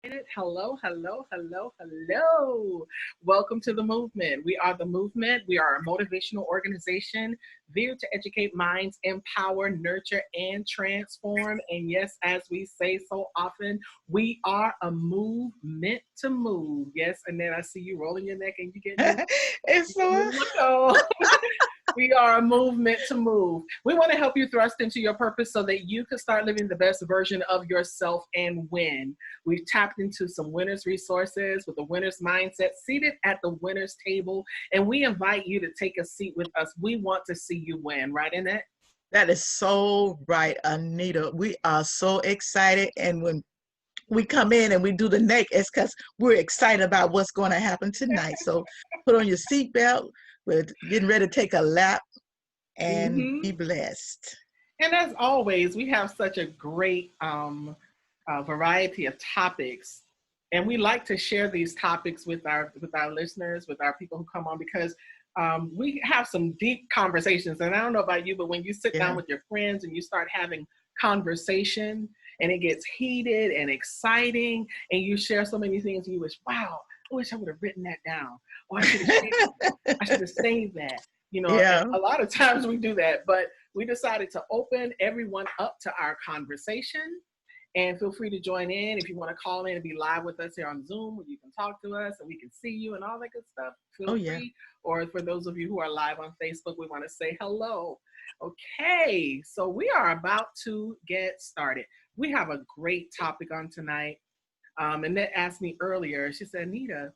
Hello, hello, hello, hello. Welcome to the movement. We are the movement. We are a motivational organization there to educate minds, empower, nurture, and transform. And yes, as we say so often, we are a move meant to move. Yes, and then I see you rolling your neck and It's you getting so a look on. We are a movement to move. We want to help you thrust into your purpose so that you can start living the best version of yourself and win. We've tapped into some winners' resources with the winner's mindset, seated at the winner's table, and we invite you to take a seat with us. We want to see you win, right, Annette? that is so right, Anita. We are so excited, and when we come in and we do the neck, it's because we're excited about what's going to happen tonight. So put on your seatbelt. We're getting ready to take a lap and be Mm-hmm. blessed. And as always, we have such a great variety of topics, and we like to share these topics with our listeners, with our people who come on, because we have some deep conversations. And I don't know about you, but when you sit down Yeah. with your friends and you start having conversation, and it gets heated and exciting, and you share so many things, and you wish, wow, I wish I would have written that down, or I should have saved that. And Yeah. a lot of times we do that, but we decided to open everyone up to our conversation. And feel free to join in if you want to call in and be live with us here on Zoom, where you can talk to us and we can see you and all that good stuff. Oh, Feel yeah. free. Or for those of you who are live on Facebook, we want to say hello. Okay, so we are about to get started. We have a great topic on tonight. Annette asked me earlier, she said, Anita,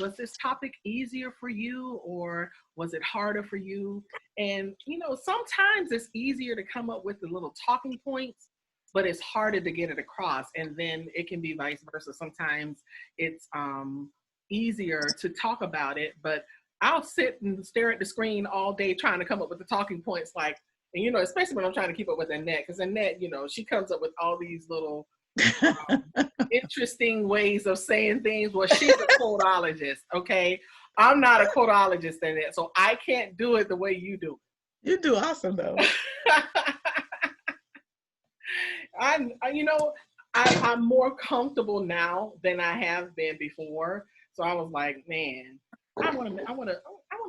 was this topic easier for you or was it harder for you? And, sometimes it's easier to come up with the little talking points, but it's harder to get it across. And then it can be vice versa. Sometimes it's easier to talk about it, but I'll sit and stare at the screen all day trying to come up with the talking points, like, and especially when I'm trying to keep up with Annette, because Annette, she comes up with all these little interesting ways of saying things. Well, she's a quotologist, okay? I'm not a quotologist in it, so I can't do it the way you do You do awesome, though. it. I'm, I- you know, I'm more comfortable now than I have been before. So I was like, man, I want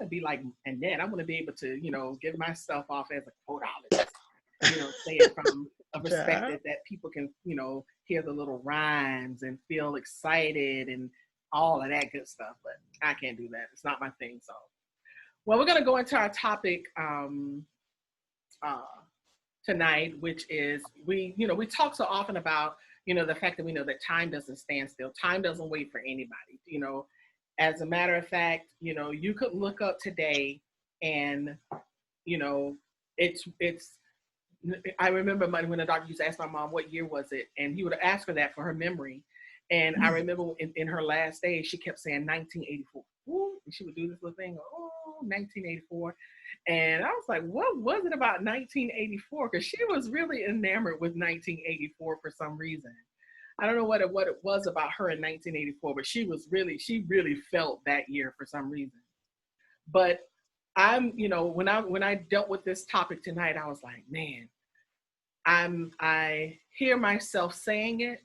to be like Annette. I want to be able to, give myself off as a quotologist. Say it from a Child. perspective that people can, hear the little rhymes and feel excited and all of that good stuff. But I can't do that. It's not my thing. So, well, we're gonna go into our topic uh, tonight, which is we talk so often about the fact that we know that time doesn't stand still. Time doesn't wait for anybody. As a matter of fact, you could look up today and you know it's I remember when the doctor used to ask my mom what year was it, and he would ask her that for her memory. And I remember in her last days, she kept saying 1984. Ooh, and she would do this little thing, oh, 1984. And I was like, what was it about 1984? Because she was really enamored with 1984 for some reason. I don't know what it was about her in 1984, but she really felt that year for some reason. But when I dealt with this topic tonight, I was like, man, I hear myself saying it,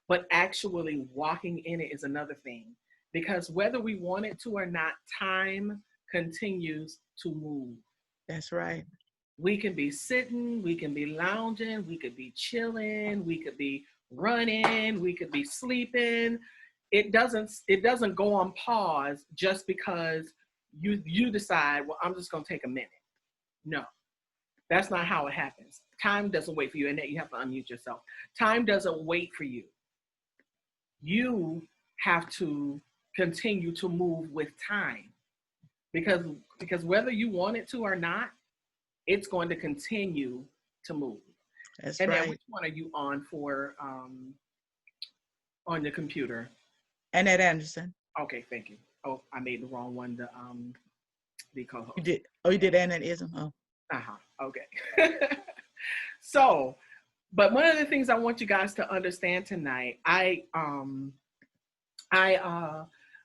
but actually walking in it is another thing. Because whether we want it to or not, time continues to move. That's right. We can be sitting, we can be lounging, we could be chilling, we could be running, we could be sleeping. It doesn't go on pause just because you decide, well, I'm just gonna take a minute. No, that's not how it happens. Time doesn't wait for you, and that you have to unmute yourself. Time doesn't wait for you. You have to continue to move with time because whether you want it to or not, it's going to continue to move. That's And then right. which one are you on for on the computer? Annette Anderson. Okay, thank you. Oh, I made the wrong one. The You co-host. did. Oh, you did Annetteism. Oh, Uh-huh. Okay. So, but one of the things I want you guys to understand tonight, I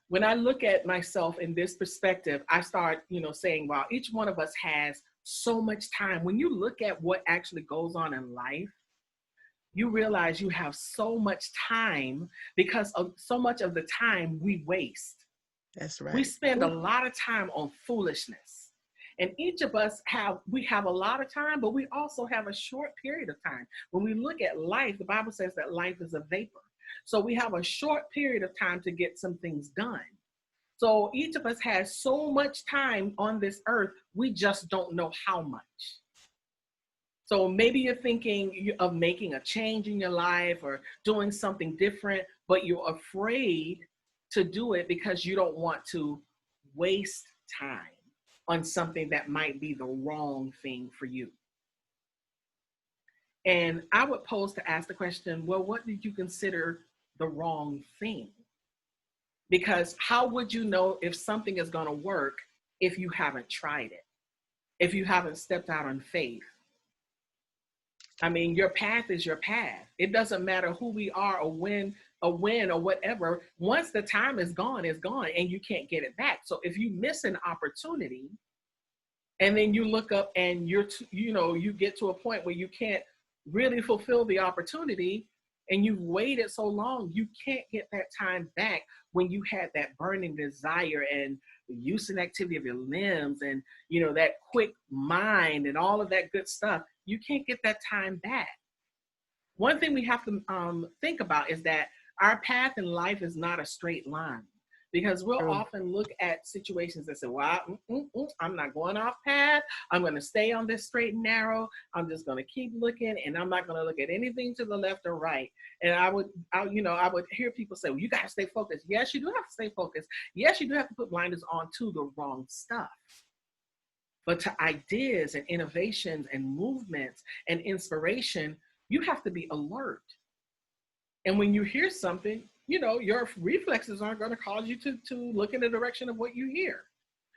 when I look at myself in this perspective, I start, saying, wow, each one of us has so much time. When you look at what actually goes on in life, you realize you have so much time because of so much of the time we waste. That's We right. spend a lot of time on foolishness. And each of us have a lot of time, but we also have a short period of time. When we look at life, the Bible says that life is a vapor. So we have a short period of time to get some things done. So each of us has so much time on this earth, we just don't know how much. So maybe you're thinking of making a change in your life or doing something different, but you're afraid to do it because you don't want to waste time on something that might be the wrong thing for you. And I would pose to ask the question, well, what did you consider the wrong thing? Because how would you know if something is going to work if you haven't tried it, if you haven't stepped out on faith? I mean, your path is your path. It doesn't matter who we are or when, a win or whatever. Once the time is gone, it's gone and you can't get it back. So if you miss an opportunity and then you look up and you get to a point where you can't really fulfill the opportunity and you've waited so long, you can't get that time back when you had that burning desire and the use and activity of your limbs and, that quick mind and all of that good stuff. You can't get that time back. One thing we have to think about is that our path in life is not a straight line, because we'll often look at situations and say, well, I'm not going off path. I'm going to stay on this straight and narrow. I'm just going to keep looking, and I'm not going to look at anything to the left or right. And I would hear people say, well, you got to stay focused. Yes, you do have to stay focused. Yes, you do have to put blinders on to the wrong stuff. But to ideas and innovations and movements and inspiration, you have to be alert. And when you hear something, your reflexes aren't going to cause you to look in the direction of what you hear.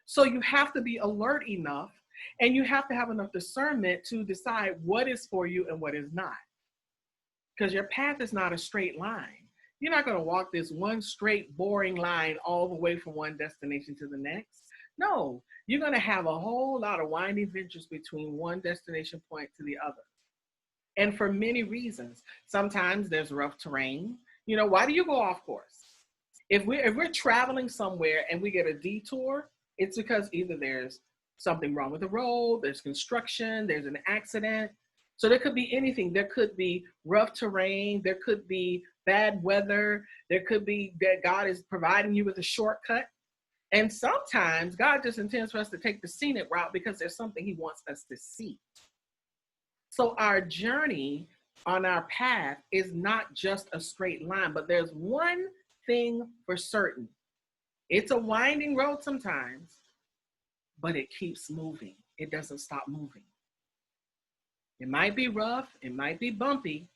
So you have to be alert enough, and you have to have enough discernment to decide what is for you and what is not. Because your path is not a straight line. You're not going to walk this one straight, boring line all the way from one destination to the next. No, you're going to have a whole lot of winding ventures between one destination point to the other. And for many reasons. Sometimes there's rough terrain. Why do you go off course? If we're traveling somewhere and we get a detour, it's because either there's something wrong with the road, there's construction, there's an accident. So there could be anything. There could be rough terrain, there could be bad weather, there could be that God is providing you with a shortcut. And sometimes God just intends for us to take the scenic route because there's something he wants us to see. So our journey on our path is not just a straight line, but there's one thing for certain. It's a winding road sometimes, but it keeps moving. It doesn't stop moving. It might be rough, it might be bumpy,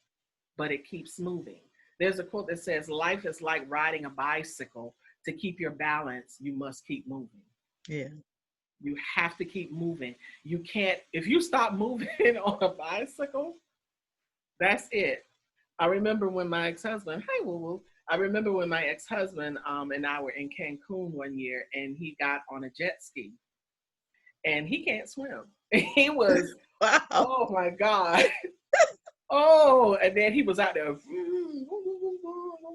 but it keeps moving. There's a quote that says, life is like riding a bicycle. To keep your balance, you must keep moving. Yeah. You have to keep moving. You can't, if you stop moving on a bicycle, that's it. I remember when my ex-husband, hi, woo-woo. I remember when my ex-husband and I were in Cancun one year, and he got on a jet ski, and he can't swim. He was, Wow. oh my God. Oh, and then he was out there.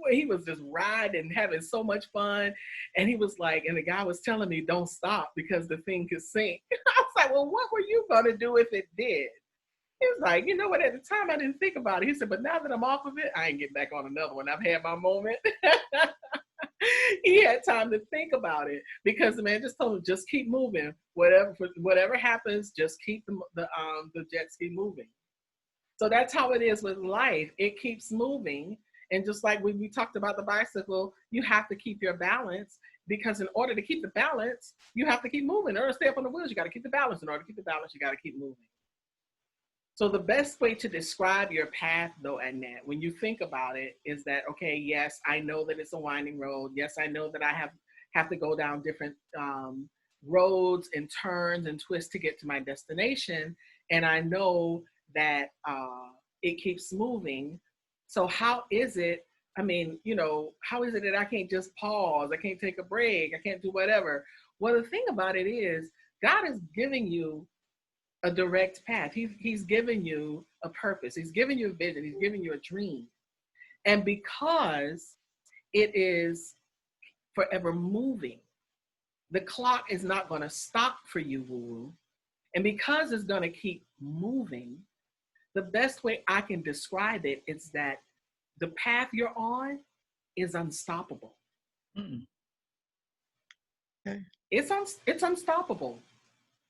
He was just riding, having so much fun. And he was like, and the guy was telling me, don't stop because the thing could sink. I was like, well, what were you going to do if it did? He was like, you know what, at the time I didn't think about it. He said, but now that I'm off of it, I ain't getting back on another one. I've had my moment. He had time to think about it because the man just told him, just keep moving. Whatever happens, just keep the jet ski moving. So that's how it is with life. It keeps moving. And just like when we talked about the bicycle, you have to keep your balance, because in order to keep the balance, you have to keep moving. In order to stay up on the wheels, you got to keep the balance. In order to keep the balance, you got to keep moving. So the best way to describe your path, though, Annette, when you think about it, is that, okay, yes, I know that it's a winding road. Yes, I know that I have to go down different roads and turns and twists to get to my destination. And I know that it keeps moving. So how is it, how is it that I can't just pause? I can't take a break. I can't do whatever. Well, the thing about it is, God is giving you a direct path. He's given you a purpose. He's given you a vision. He's given you a dream. And because it is forever moving, the clock is not going to stop for you, woo-woo. And because it's going to keep moving, the best way I can describe it is that the path you're on is unstoppable. Mm. Okay. It's unstoppable.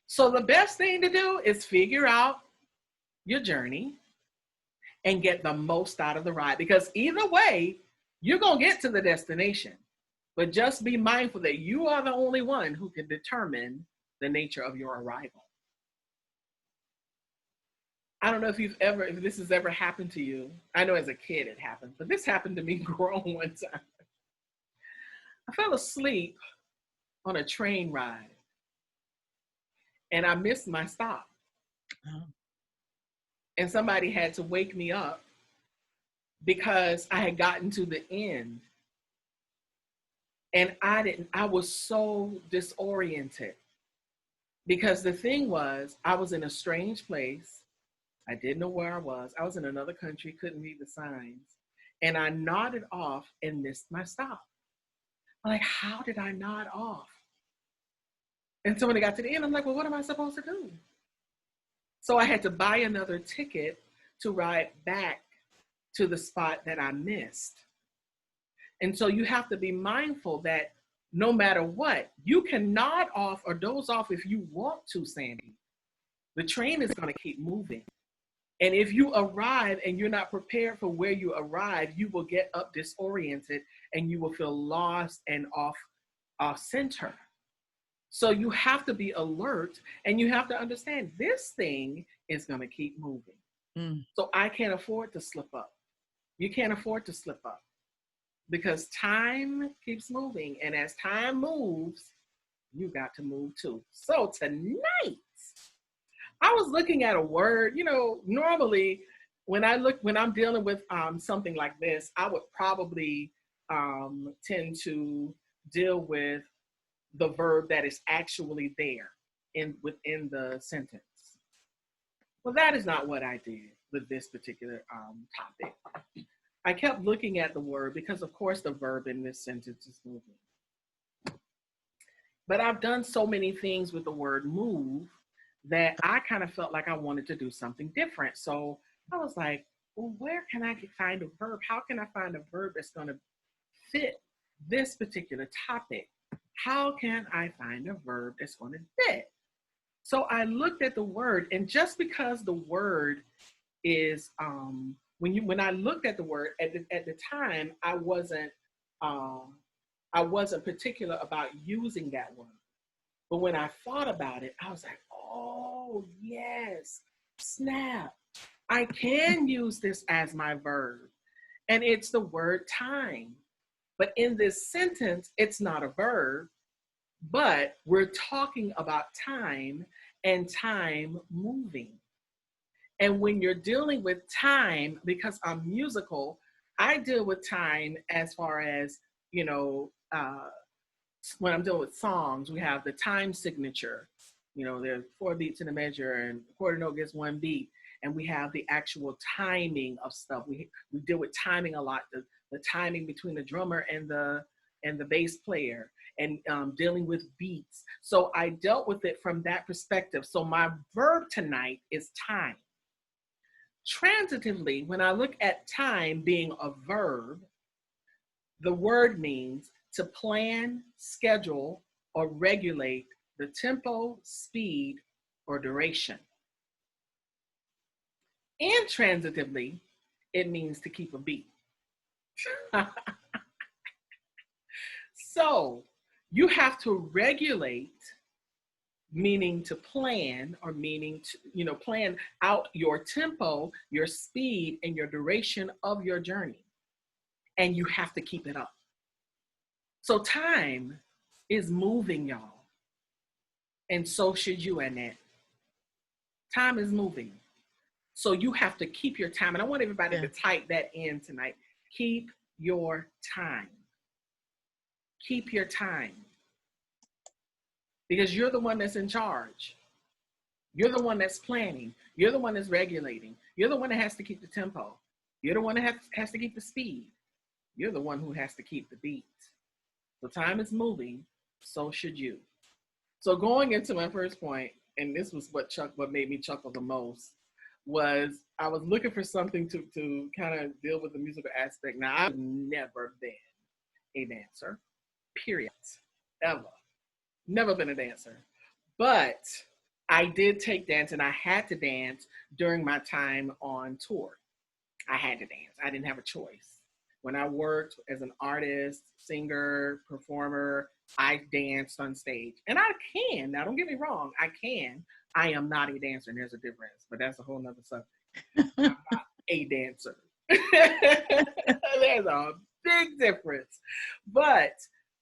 So the best thing to do is figure out your journey and get the most out of the ride, because either way, you're going to get to the destination. But just be mindful that you are the only one who can determine the nature of your arrival. I don't know if this has ever happened to you. I know as a kid it happened, but this happened to me grown one time. I fell asleep on a train ride and I missed my stop. Oh. And somebody had to wake me up because I had gotten to the end. And I was so disoriented because the thing was, I was in a strange place. I didn't know where I was. I was in another country, couldn't read the signs. And I nodded off and missed my stop. I'm like, how did I nod off? And so when I got to the end, I'm like, well, what am I supposed to do? So I had to buy another ticket to ride back to the spot that I missed. And so you have to be mindful that no matter what, you can nod off or doze off if you want to, Sandy. The train is going to keep moving. And if you arrive and you're not prepared for where you arrive, you will get up disoriented and you will feel lost and off center. So you have to be alert and you have to understand this thing is going to keep moving. Mm. So I can't afford to slip up. You can't afford to slip up because time keeps moving. And as time moves, you got to move too. So tonight, I was looking at a word. You know, normally when I'm dealing with something like this, I would probably tend to deal with the verb that is actually there within the sentence. Well, that is not what I did with this particular topic. I kept looking at the word because, of course, the verb in this sentence is moving. But I've done so many things with the word move that I kind of felt like I wanted to do something different. So I was like, well, where can I find a verb? How can I find a verb that's going to fit this particular topic? How can I find a verb that's going to fit? So I looked at the word, and just because the word is when I looked at the word at the time, I wasn't particular about using that word. But when I thought about it, I was like, oh yes, snap. I can use this as my verb. And it's the word time. But in this sentence, it's not a verb, but we're talking about time and time moving. And when you're dealing with time, because I'm musical, I deal with time as far as, you know, when I'm dealing with songs, we have the time signature. You know, there's 4 beats in a measure and a quarter note gets 1 beat. And we have the actual timing of stuff. We deal with timing a lot, the timing between the drummer and the bass player, and dealing with beats. So I dealt with it from that perspective. So my verb tonight is time. Transitively, when I look at time being a verb, the word means to plan, schedule, or regulate the tempo, speed, or duration. And transitively, it means to keep a beat. So you have to regulate, meaning to plan, or meaning to, you know, plan out your tempo, your speed, and your duration of your journey. And you have to keep it up. So time is moving, y'all. And so should you, Annette. Time is moving. So you have to keep your time. And I want everybody to type that in tonight. Keep your time. Keep your time. Because you're the one that's in charge. You're the one that's planning. You're the one that's regulating. You're the one that has to keep the tempo. You're the one that has to keep the speed. You're the one who has to keep the beat. So time is moving, so should you. So going into my first point, and this was what made me chuckle the most, was I was looking for something to kind of deal with the musical aspect. Now, I've never been a dancer, period, ever. Never been a dancer. But I did take dance, and I had to dance during my time on tour. I had to dance. I didn't have a choice. When I worked as an artist, singer, performer, I danced on stage. And I can. Now, don't get me wrong. I can. I am not a dancer, and there's a difference. But that's a whole nother subject. I'm not a dancer. There's a big difference. But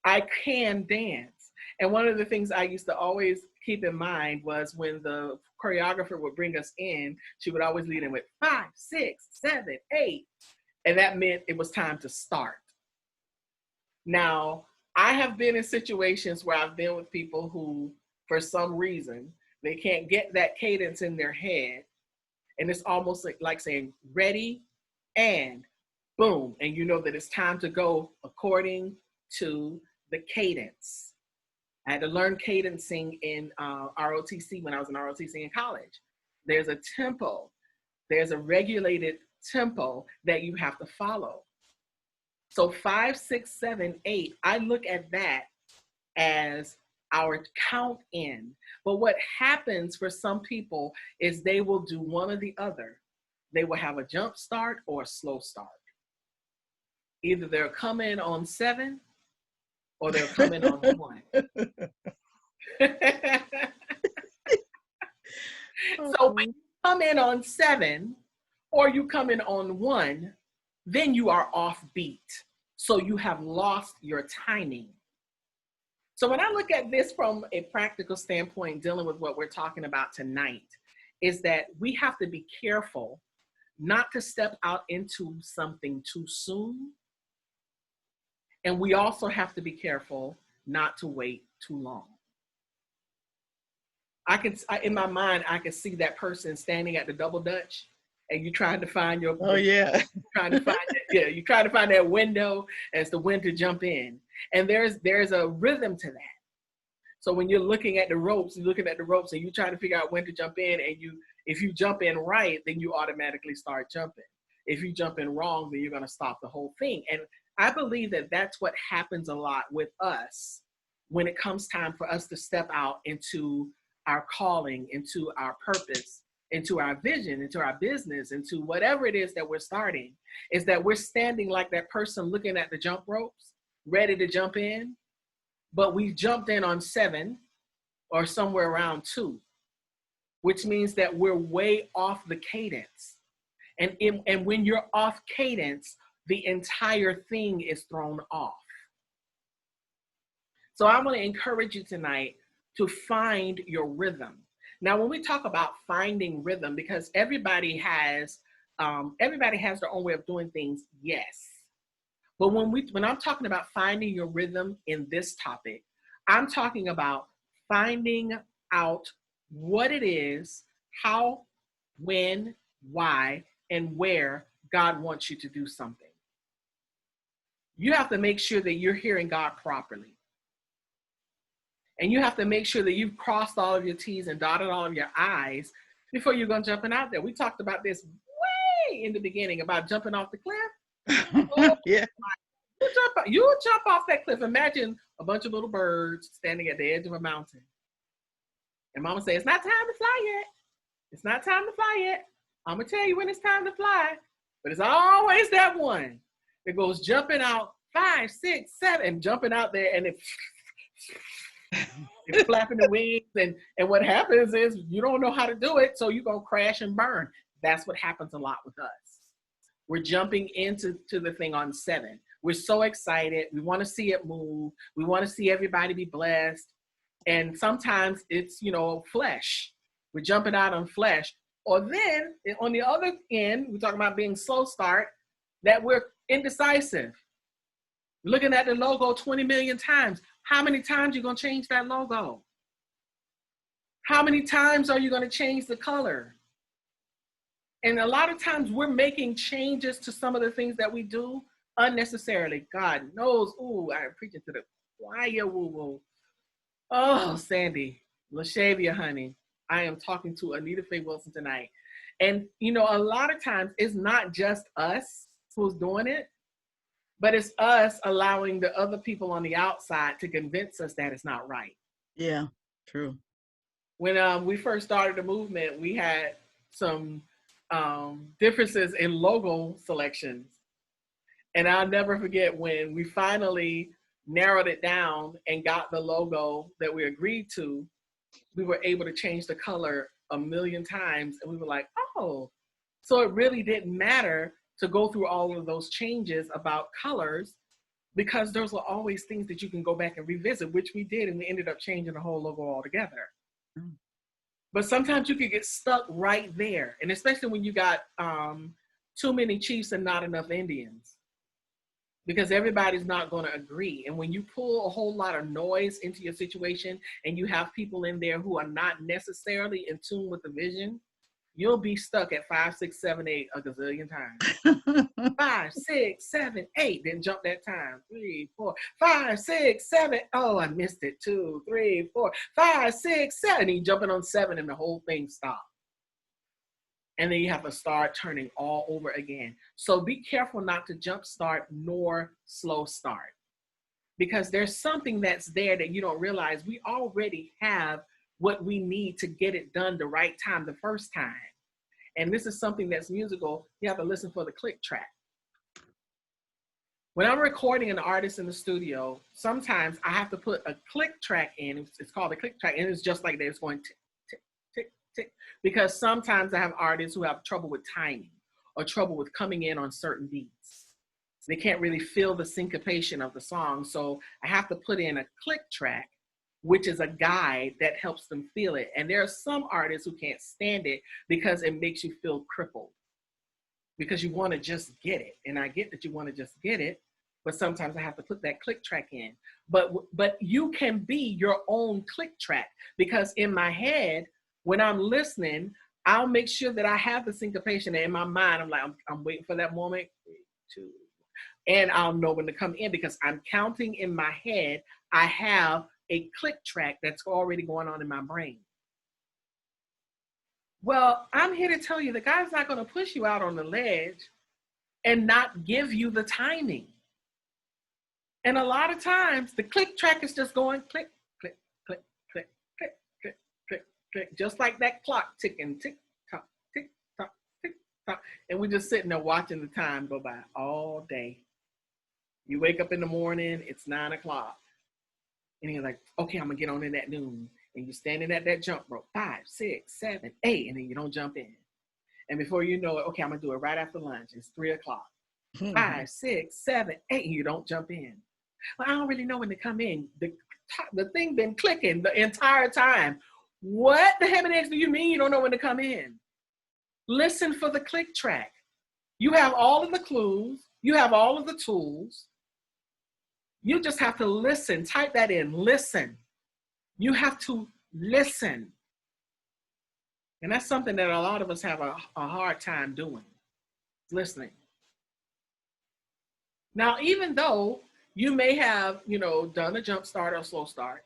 I can dance. And one of the things I used to always keep in mind was when the choreographer would bring us in, she would always lead in with 5, 6, 7, 8. And that meant it was time to start. Now, I have been in situations where I've been with people who, for some reason, they can't get that cadence in their head. And it's almost like saying, ready, and boom. And you know that it's time to go according to the cadence. I had to learn cadencing in ROTC when I was in ROTC in college. There's a tempo. There's a regulated tempo that you have to follow. So 5, 6, 7, 8, I look at that as our count in. But what happens for some people is they will do one or the other. They will have a jump start or a slow start. Either they'll come in on 7 or they'll come in on 1. So when you come in on 7 or you come in on 1, then you are off beat. So you have lost your timing. So when I look at this from a practical standpoint, dealing with what we're talking about tonight, is that we have to be careful not to step out into something too soon. And we also have to be careful not to wait too long. In my mind, I can see that person standing at the double dutch, and you trying to find your. Oh yeah. Trying to find it. Yeah, you trying to find that window as to when to jump in, and there's a rhythm to that. So when you're looking at the ropes, and you try to figure out when to jump in, and if you jump in right, then you automatically start jumping. If you jump in wrong, then you're going to stop the whole thing. And I believe that that's what happens a lot with us when it comes time for us to step out into our calling, into our purpose, into our vision, into our business, into whatever it is that we're starting, is that we're standing like that person looking at the jump ropes, ready to jump in, but we jumped in on 7 or somewhere around 2, which means that we're way off the cadence. And when you're off cadence, the entire thing is thrown off. So I want to encourage you tonight to find your rhythm. Now, when we talk about finding rhythm, because everybody has their own way of doing things, yes. But when I'm talking about finding your rhythm in this topic, I'm talking about finding out what it is, how, when, why, and where God wants you to do something. You have to make sure that you're hearing God properly. And you have to make sure that you've crossed all of your T's and dotted all of your I's before you're going jumping out there. We talked about this way in the beginning about jumping off the cliff. Oh, yeah. You jump off that cliff. Imagine a bunch of little birds standing at the edge of a mountain. And mama says, it's not time to fly yet. It's not time to fly yet. I'm going to tell you when it's time to fly. But it's always that one that goes jumping out 5, 6, 7, jumping out there, and it's flapping the wings, and what happens is you don't know how to do it, so you're going to crash and burn. That's what happens a lot with us. We're jumping into the thing on 7. We're so excited. We want to see it move. We want to see everybody be blessed. And sometimes it's, flesh. We're jumping out on flesh. Or then on the other end, we're talking about being slow start, that we're indecisive. Looking at the logo 20 million times. How many times you going to change that logo? How many times are you going to change the color? And a lot of times we're making changes to some of the things that we do unnecessarily. God knows. Ooh, I'm preaching to the choir. Woo woo. Oh, Sandy, LaShavia, honey. I am talking to Anita Faye Wilson tonight. And, you know, a lot of times it's not just us who's doing it, but it's us allowing the other people on the outside to convince us that it's not right. Yeah, true. When we first started the movement, we had some differences in logo selections. And I'll never forget when we finally narrowed it down and got the logo that we agreed to, we were able to change the color a million times. And we were like, oh, so it really didn't matter to go through all of those changes about colors, because those were always things that you can go back and revisit, which we did. And we ended up changing the whole logo altogether. Mm. But sometimes you could get stuck right there. And especially when you got too many chiefs and not enough Indians, because everybody's not going to agree. And when you pull a whole lot of noise into your situation and you have people in there who are not necessarily in tune with the vision, you'll be stuck at 5, 6, 7, 8 a gazillion times. 5, 6, 7, 8. Then jump that time. 3, 4, 5, 6, 7. Oh, I missed it. 2, 3, 4, 5, 6, 7. And you jumping on 7 and the whole thing stops. And then you have to start turning all over again. So be careful not to jump start nor slow start, because there's something that's there that you don't realize. We already have what we need to get it done the right time the first time. And this is something that's musical. You have to listen for the click track. When I'm recording an artist in the studio, sometimes I have to put a click track in. It's called a click track, and it's just like that. It's going tick, tick, tick, tick. Because sometimes I have artists who have trouble with timing or trouble with coming in on certain beats. They can't really feel the syncopation of the song. So I have to put in a click track, which is a guide that helps them feel it. And there are some artists who can't stand it because it makes you feel crippled, because you want to just get it. And I get that you want to just get it, but sometimes I have to put that click track in. But you can be your own click track, because in my head, when I'm listening, I'll make sure that I have the syncopation. And in my mind, I'm like, I'm waiting for that moment. 3, 2, and I'll know when to come in, because I'm counting in my head. I have a click track that's already going on in my brain. Well, I'm here to tell you, the God's not going to push you out on the ledge and not give you the timing. And a lot of times the click track is just going click, click, click, click, click, click, click, click, just like that clock ticking, tick, tock, tick, tock, tick, tock. And we're just sitting there watching the time go by all day. You wake up in the morning, it's 9 o'clock. And you're like, okay, I'm going to get on in at noon. And you're standing at that jump rope, 5, 6, 7, 8, and then you don't jump in. And before you know it, okay, I'm going to do it right after lunch. It's 3 o'clock. 5, 6, 7, 8, and you don't jump in. Well, I don't really know when to come in. The thing been clicking the entire time. What the heavens do you mean you don't know when to come in? Listen for the click track. You have all of the clues. You have all of the tools. You just have to listen. Type that in, listen. You have to listen. And that's something that a lot of us have a hard time doing, listening. Now, even though you may have, done a jump start or slow start,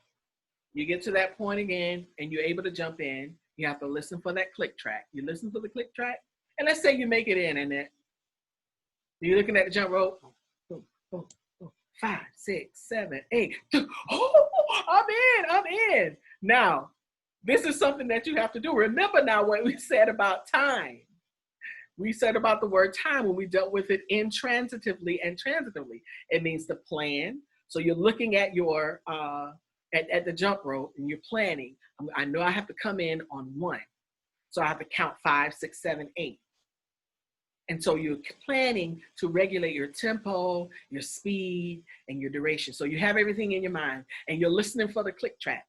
you get to that point again and you're able to jump in, you have to listen for that click track. You listen for the click track, and let's say you make it in, and then you're looking at the jump rope. 5, 6, 7, 8. Oh, I'm in. Now, this is something that you have to do. Remember now what we said about time. We said about the word time when we dealt with it intransitively and transitively. It means to plan. So you're looking at your at the jump rope and you're planning. I know I have to come in on 1. So I have to count 5, 6, 7, 8. And so you're planning to regulate your tempo, your speed, and your duration. So you have everything in your mind and you're listening for the click track.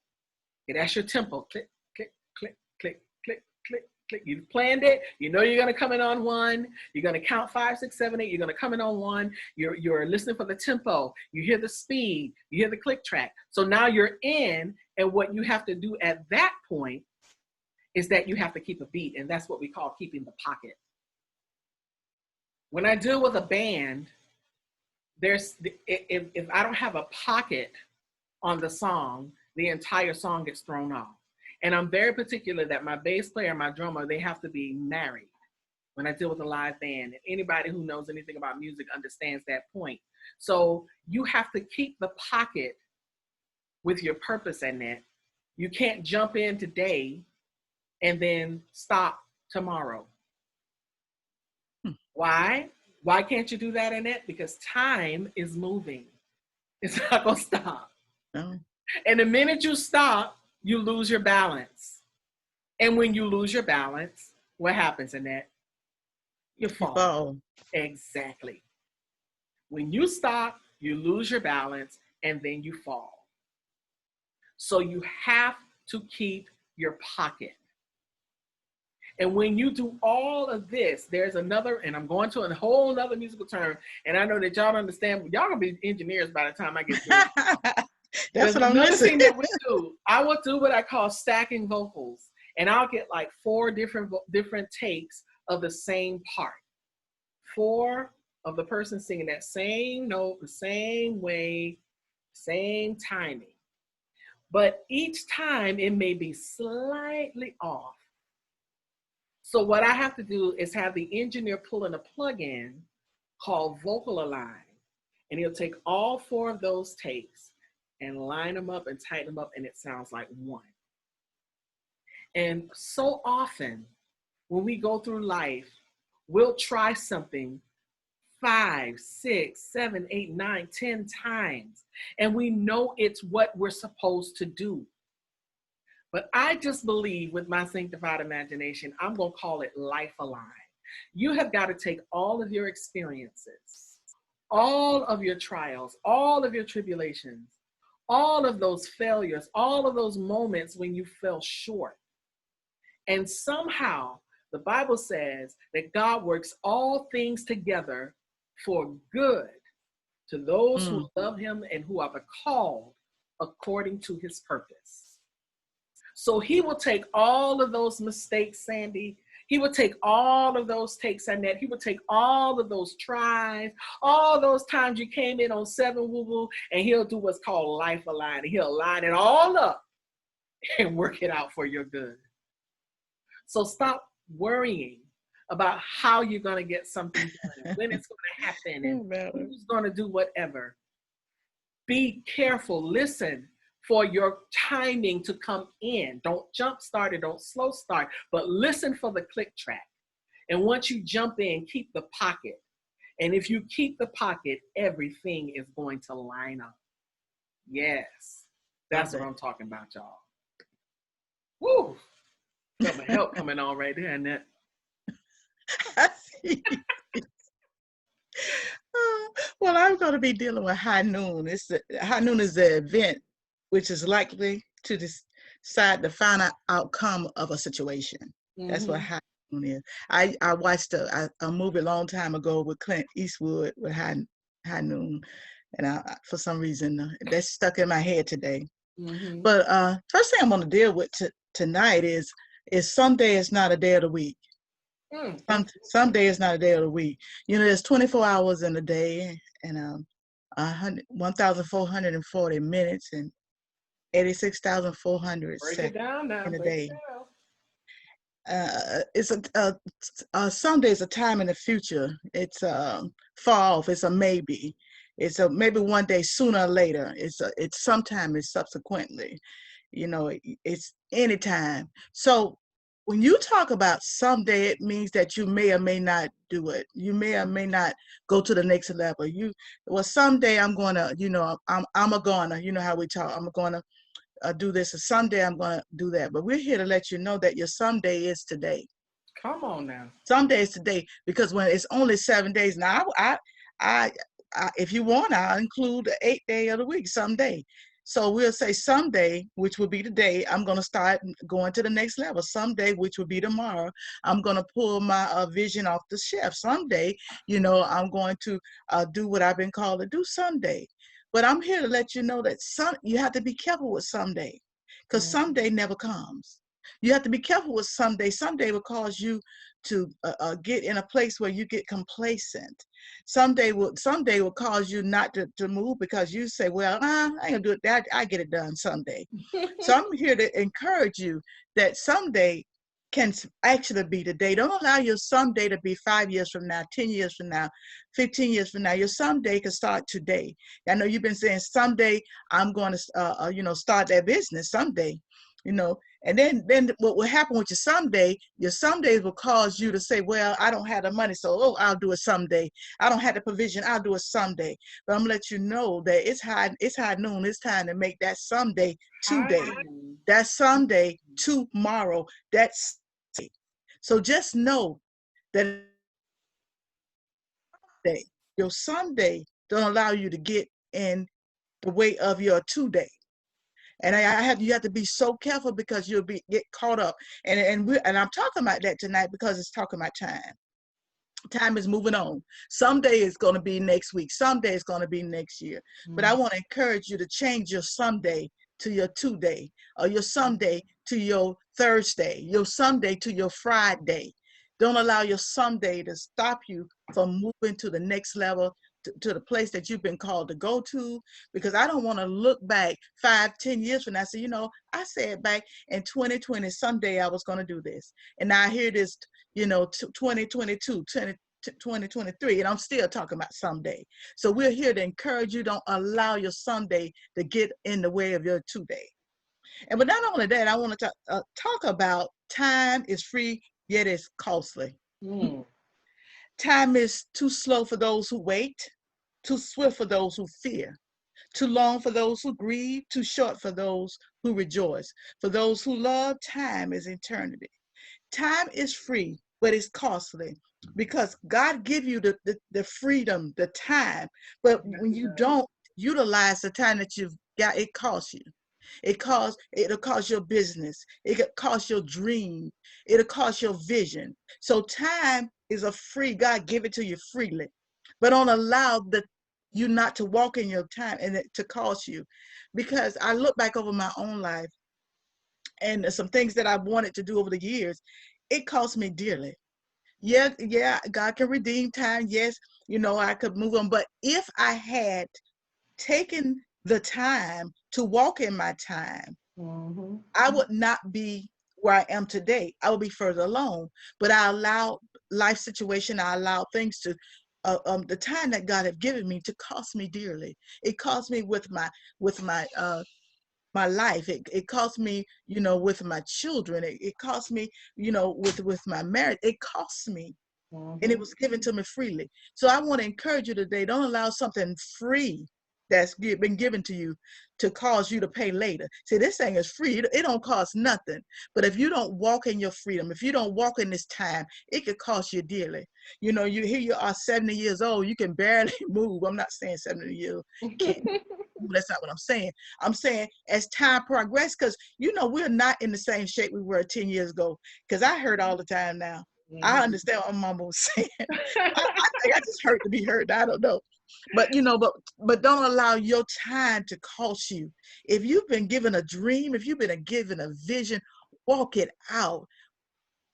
Okay, that's your tempo. Click, click, click, click, click, click, click. You've planned it. You know you're going to come in on 1. You're going to count 5, 6, 7, 8. You're going to come in on 1. You're listening for the tempo. You hear the speed. You hear the click track. So now you're in, and what you have to do at that point is that you have to keep a beat, and that's what we call keeping the pocket. When I deal with a band, if I don't have a pocket on the song, the entire song gets thrown off. And I'm very particular that my bass player and my drummer, they have to be married when I deal with a live band. And anybody who knows anything about music understands that point. So you have to keep the pocket with your purpose in it. You can't jump in today and then stop tomorrow. Why? Why can't you do that in it? Because time is moving. It's not going to stop. No. And the minute you stop, you lose your balance. And when you lose your balance, what happens in that? You fall. Oh. Exactly. When you stop, you lose your balance and then you fall. So you have to keep your pocket. And when you do all of this, there's another, and I'm going to a whole other musical term, and I know that y'all understand, y'all gonna be engineers by the time I get through. That's There's what I'm another missing. thing that we do. I will do what I call stacking vocals, and I'll get like 4 different takes of the same part. 4 of the person singing that same note, the same way, same timing. But each time it may be slightly off. So what I have to do is have the engineer pull in a plugin called Vocal Align, and he'll take all 4 of those takes and line them up and tighten them up, and it sounds like one. And so often when we go through life, we'll try something 5, 6, 7, 8, 9, 10 times, and we know it's what we're supposed to do. But I just believe with my sanctified imagination, I'm going to call it life align. You have got to take all of your experiences, all of your trials, all of your tribulations, all of those failures, all of those moments when you fell short. And somehow the Bible says that God works all things together for good to those who love him and who are called according to his purpose. So he will take all of those mistakes, Sandy. He will take all of those takes, Annette. He will take all of those tries, all those times you came in on 7 woo-woo, and he'll do what's called life align. He'll line it all up and work it out for your good. So stop worrying about how you're going to get something done, when it's going to happen, and who's going to do whatever. Be careful. Listen for your timing to come in. Don't jump start it, don't slow start, but listen for the click track. And once you jump in, keep the pocket. And if you keep the pocket, everything is going to line up. Yes, that's what I'm talking about, y'all. Woo! Got my help coming on right there, Annette. I see. Well, I'm going to be dealing with high noon. High noon is the event which is likely to decide the final outcome of a situation. That's what high noon is. I watched a movie a long time ago with Clint Eastwood with high noon, and for some reason that's stuck in my head today. But first thing I'm going to deal with tonight is some day is not a day of the week. Some day is not a day of the week. You know, there's 24 hours in a day, and 1,440 minutes and 86,400 seconds in a day. It's someday is a time in the future. It's far off. It's a maybe. It's a maybe one day sooner or later. It's sometime. It's subsequently. You know, it's anytime. So when you talk about someday, it means that you may or may not do it. You may or may not go to the next level. Someday I'm gonna, I'm a gonna, you know how we talk. I'm gonna do this, and someday I'm gonna do that. But we're here to let you know that your someday is today. Come on now. Someday is today, because when it's only 7 days now, I if you want, I'll include the 8th day of the week, someday. So we'll say someday, which will be today, I'm going to start going to the next level. Someday, which will be tomorrow, I'm going to pull my vision off the shelf. Someday, I'm going to do what I've been called to do someday. But I'm here to let you know that you have to be careful with someday, because someday never comes. You have to be careful with someday. Someday will cause you to get in a place where you get complacent. Someday will cause you not to move because you say, well, I ain't gonna do it. I get it done someday. So I'm here to encourage you that someday can actually be today. Don't allow your someday to be 5 years from now, 10 years from now, 15 years from now. Your someday can start today. I know you've been saying someday I'm going to, start that business someday, you know, and then what will happen with your somedays will cause you to say, well, I don't have the money, so I'll do it someday. I don't have the provision, I'll do it someday. But I'm gonna let you know that it's high noon. It's time to make that someday today. That someday tomorrow. That's so just know that day, your someday don't allow you to get in the way of your today. And you have to be so careful because you'll get caught up. And I'm talking about that tonight because it's talking about time. Time is moving on. Someday it's going to be next week. Someday it's going to be next year. But I want to encourage you to change your someday to your today, or your someday to your Thursday, your someday to your Friday. Don't allow your someday to stop you from moving to the next level, to the place that you've been called to go to, because I don't want to look back 5-10 years from now and say, I said back in 2020 someday I was going to do this, and now I hear this 2022 2023, and I'm still talking about someday. So we're here to encourage you. Don't allow your someday to get in the way of your today. But not only that, I want to talk about time is free, yet it's costly. Time is too slow for those who wait, too swift for those who fear, too long for those who grieve, too short for those who rejoice. For those who love, time is eternity. Time is free, but it's costly, because God give you the freedom, the time. But when you don't utilize the time that you've got, it costs you. It'll cost your business. It could cost your dream. It'll cost your vision. So time is a free, God give it to you freely. But don't allow you not to walk in your time and it to cost you. Because I look back over my own life and some things that I've wanted to do over the years, it cost me dearly. Yeah, God can redeem time. Yes, I could move on. But if I had taken the time to walk in my time, I would not be where I am today. I would be further along. But I allow life situation, I allow things to the time that God had given me to cost me dearly. It cost me with my life. It cost me, with my children. It cost me, with my marriage. It cost me. And it was given to me freely. So I want to encourage you today, don't allow something free that's been given to you to cause you to pay later. See, this thing is free. It don't cost nothing. But if you don't walk in your freedom, if you don't walk in this time, it could cost you dearly. Here you are 70 years old, you can barely move. I'm not saying 70 years can't move. That's not what I'm saying. I'm saying as time progresses, because we're not in the same shape we were 10 years ago. Because I heard all the time now. I understand what my mama was saying. I think I just hurt to be hurt. I don't know. But but don't allow your time to cost you. If you've been given a dream, if you've been given a vision, walk it out.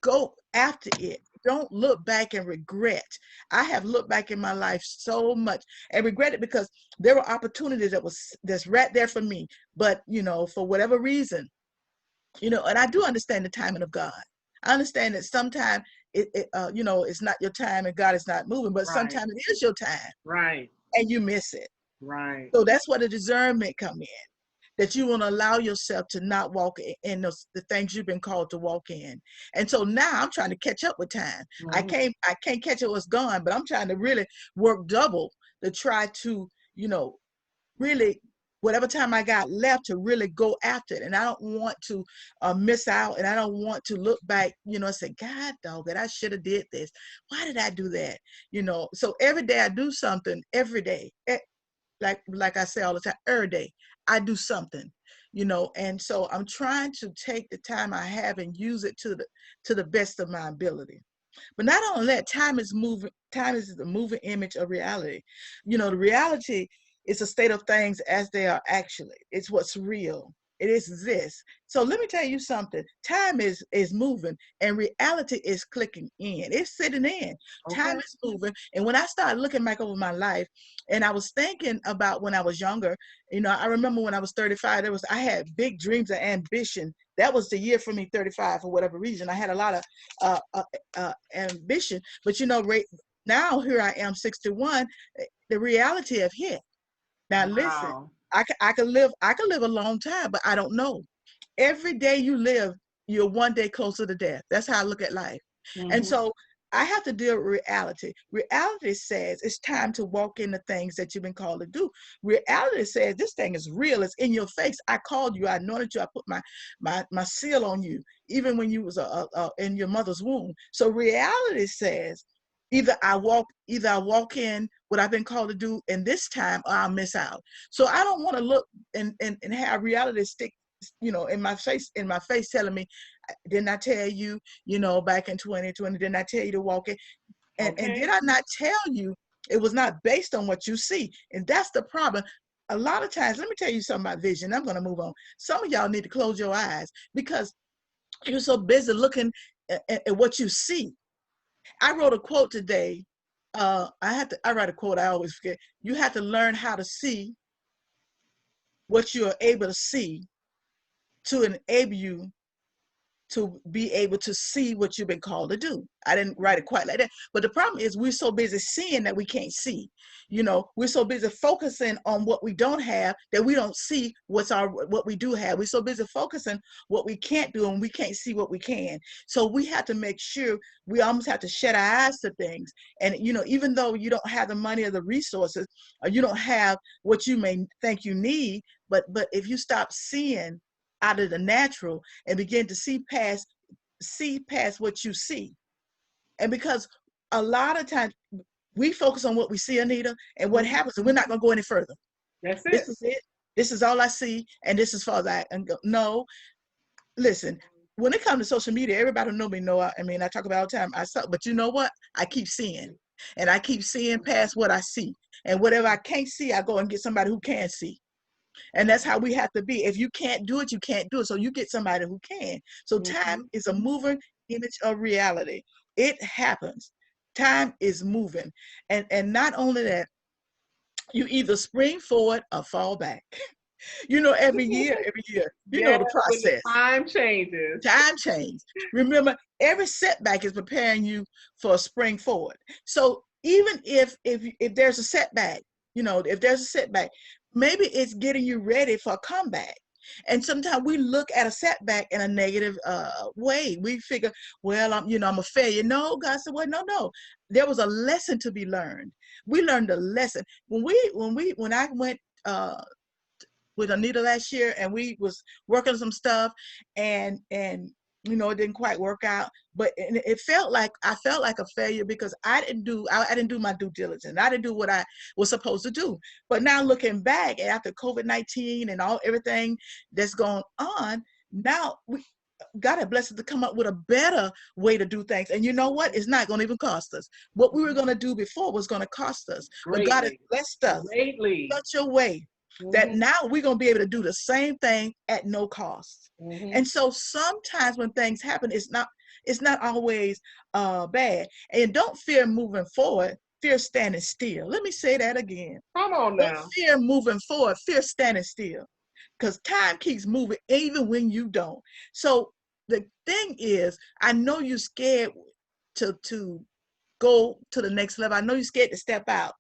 Go after it. Don't look back and regret. I have looked back in my life so much and regret it, because there were opportunities that's right there for me. But for whatever reason, and I do understand the timing of God. I understand that sometimes it's not your time and God is not moving, but sometimes it is your time. Right. And you miss it. Right. So that's where the discernment come in, that you want to allow yourself to not walk in the things you've been called to walk in. And so now I'm trying to catch up with time. I can't catch up what's gone, but I'm trying to really work double to try to, really, whatever time I got left, to really go after it. And I don't want to miss out, and I don't want to look back, and say, God, dog, that I should have did this. Why did I do that? So every day I do something, every day. Like I say all the time, every day I do something, and so I'm trying to take the time I have and use it to the best of my ability. But not only that, time is moving. Time is the moving image of reality. The reality is a state of things as they are actually. It's what's real. It is this. So let me tell you something. Time is moving and reality is clicking in. It's sitting in. Okay. Time is moving. And when I started looking back over my life and I was thinking about when I was younger, I remember when I was 35, I had big dreams and ambition. That was the year for me, 35, for whatever reason. I had a lot of ambition. But right now here I am, 61, the reality have hit. Now listen, Wow. I could live a long time, but I don't know. Every day you live, you're one day closer to death. That's how I look at life. And Mm-hmm. so I have to deal with reality. Reality says it's time to walk in the things that you've been called to do. Reality says this thing is real. It's in your face. I called you. I anointed you. I put my seal on you, even when you was in your mother's womb. So reality says either I walk in what I've been called to do in this time, or I'll miss out. So I don't want to look and have reality stick in my face telling me, didn't I tell you, back in 2020, didn't I tell you to walk in? And did Okay. I not tell you it was not based on what you see? And that's the problem. A lot of times, let me tell you something about vision. I'm going to move on. Some of y'all need to close your eyes because you're so busy looking at what you see. I wrote a quote today. I write a quote, I always forget. You have to learn how to see what you are able to see to enable you to be able to see what you've been called to do. I didn't write it quite like that. But the problem is we're so busy seeing that we can't see. We're so busy focusing on what we don't have that we don't see what we do have. We're so busy focusing what we can't do and we can't see what we can. So we have to make sure we almost have to shut our eyes to things. And even though you don't have the money or the resources, or you don't have what you may think you need, but if you stop seeing out of the natural and begin to see past what you see. And because a lot of times we focus on what we see, Anita, and what Mm-hmm. happens, and we're not going to go any further. That's This it. is it. This is all I see, and this is far as I can go. No, listen. When it comes to social media, everybody who know me know. I talk about all the time. I suck, but you know what? I keep seeing, and I keep seeing past what I see, and whatever I can't see, I go and get somebody who can see. And that's how we have to be. If you can't do it, you can't do it. So you get somebody who can. So time Mm-hmm. is a moving image of reality. It happens. Time is moving. And not only that, you either spring forward or fall back. Every year, Yes, the when the process. time changes. Time change. Remember, every setback is preparing you for a spring forward. So even if there's a setback, if there's a setback, maybe it's getting you ready for a comeback. And sometimes we look at a setback in a negative way. We figure, well, I'm a failure. No, God said, well, no. There was a lesson to be learned. We learned a lesson when I went with Anita last year, and we was working on some stuff, and it didn't quite work out. But it felt like I felt like a failure because I didn't do my due diligence. I didn't do what I was supposed to do. But now looking back after COVID-19 and everything that's going on, now we God had blessed us to come up with a better way to do things. And you know what? It's not going to even cost us. What we were going to do before was going to cost us. But God has Greatly. blessed us Greatly. such a way that Mm-hmm. now we're going to be able to do the same thing at no cost. Mm-hmm. And so sometimes when things happen, it's not always bad. And don't fear moving forward, fear standing still. Let me say that again. Come on Don't now. fear moving forward, fear standing still. Because time keeps moving even when you don't. So the thing is, I know you're scared to go to the next level. I know you're scared to step out,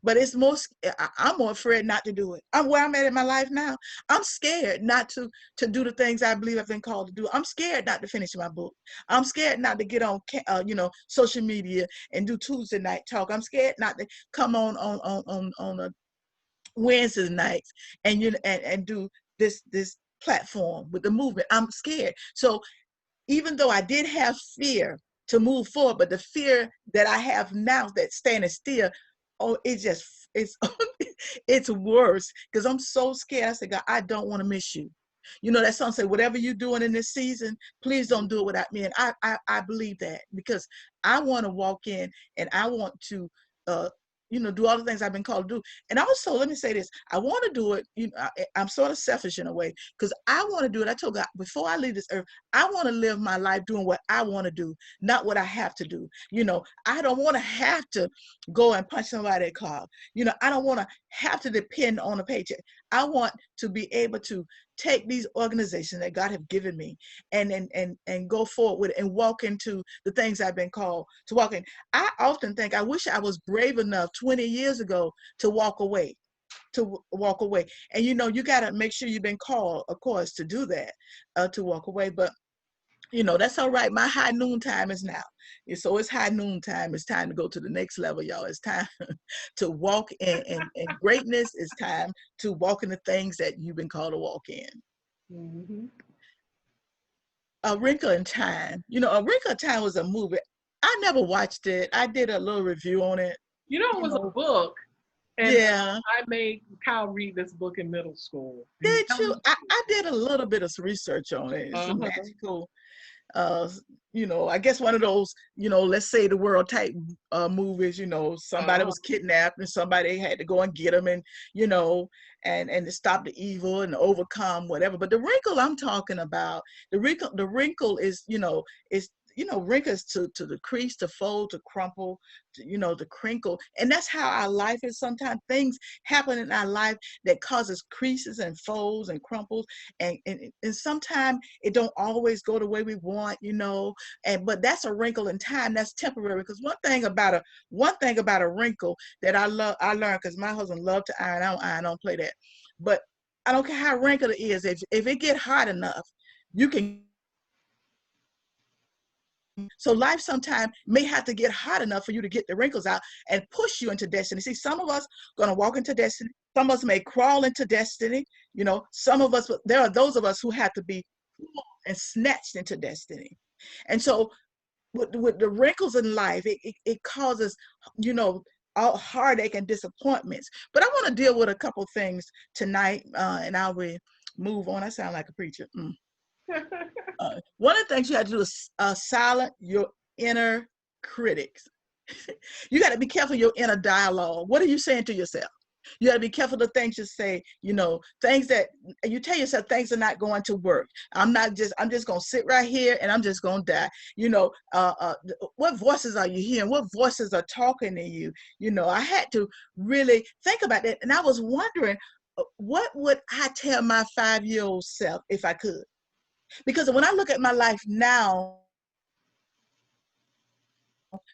but I'm more afraid not to do it. I'm where I'm at in my life now. I'm scared not to do the things I believe I've been called to do. I'm scared not to finish my book. I'm scared not to get on social media and do Tuesday night talk. I'm scared not to come on a Wednesday nights and do this platform with the movement. I'm scared. So even though I did have fear to move forward, but the fear that I have now that standing still, it's it's worse because I'm so scared. I said, God, I don't want to miss you. That song say, whatever you're doing in this season, please don't do it without me. And I believe that because I want to walk in and I want to do all the things I've been called to do. And also, let me say this: I want to do it. I'm sort of selfish in a way because I want to do it. I told God before I leave this earth, I want to live my life doing what I want to do, not what I have to do. I don't want to have to go and punch somebody's car. I don't want to have to depend on a paycheck. I want to be able to take these organizations that God have given me and go forward with it and walk into the things I've been called to walk in. I often think I wish I was brave enough 20 years ago to walk away. And you got to make sure you've been called, of course, to do that, to walk away. But that's all right. My high noon time is now. So it's high noon time. It's time to go to the next level, y'all. It's time to walk in greatness. It's time to walk in the things that you've been called to walk in. Mm-hmm. A Wrinkle in Time. A Wrinkle in Time was a movie. I never watched it. I did a little review on it. It was a book. And yeah. I made Kyle read this book in middle school. Did you? I did a little bit of research on it. It's a magical, I guess one of those, let's say the world type movies, somebody was kidnapped and somebody had to go and get them and, and to stop the evil and overcome whatever. But the wrinkle I'm talking about, the wrinkle is, is wrinkles to the crease, to fold, to crumple, to crinkle. And that's how our life is. Sometimes things happen in our life that causes creases and folds and crumples. And sometimes it don't always go the way we want, but that's a wrinkle in time. That's temporary. Because one thing about a wrinkle that I learned, because my husband loved to iron. I don't play that. But I don't care how wrinkled it is. If it get hot enough, you can. So life sometimes may have to get hot enough for you to get the wrinkles out and push you into destiny. See, some of us going to walk into destiny. Some of us may crawl into destiny. Some of us, there are those of us who have to be pulled and snatched into destiny. And so with the wrinkles in life, it causes, all heartache and disappointments. But I want to deal with a couple things tonight, and I will move on. I sound like a preacher. One of the things you have to do is silence your inner critics. You got to be careful of your inner dialogue. What are you saying to yourself? You got to be careful of the things you say, things that you tell yourself things are not going to work. I'm just going to sit right here and I'm just going to die. What voices are you hearing? What voices are talking to you? I had to really think about that. And I was wondering, what would I tell my 5-year-old self if I could? Because when I look at my life now,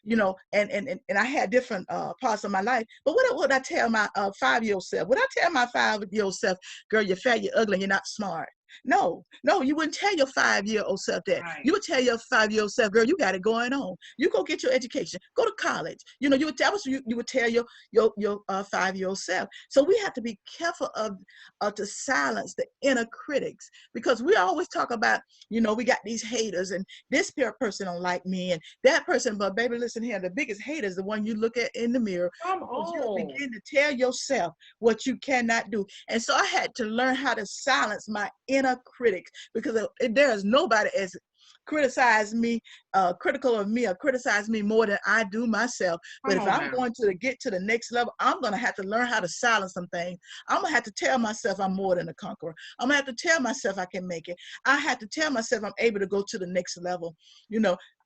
and I had different parts of my life, but what would I tell my 5-year-old self? Would I tell my 5-year-old self, girl, you're fat, you're ugly, and you're not smart? No, you wouldn't tell your 5-year-old self that. Right. You would tell your 5-year-old self, girl, you got it going on. You go get your education, go to college. You would tell your 5-year-old self. So we have to be careful of to silence the inner critics, because we always talk about, we got these haters and this person don't like me and that person. But baby, listen here, the biggest hater is the one you look at in the mirror. You begin to tell yourself what you cannot do. And so I had to learn how to silence my inner critics, because there is nobody as critical of me or criticize me more than I do myself. But if I'm going to get to the next level, I'm going to have to learn how to silence some things. I'm going to have to tell myself I'm more than a conqueror. I'm going to have to tell myself I can make it. I have to tell myself I'm able to go to the next level.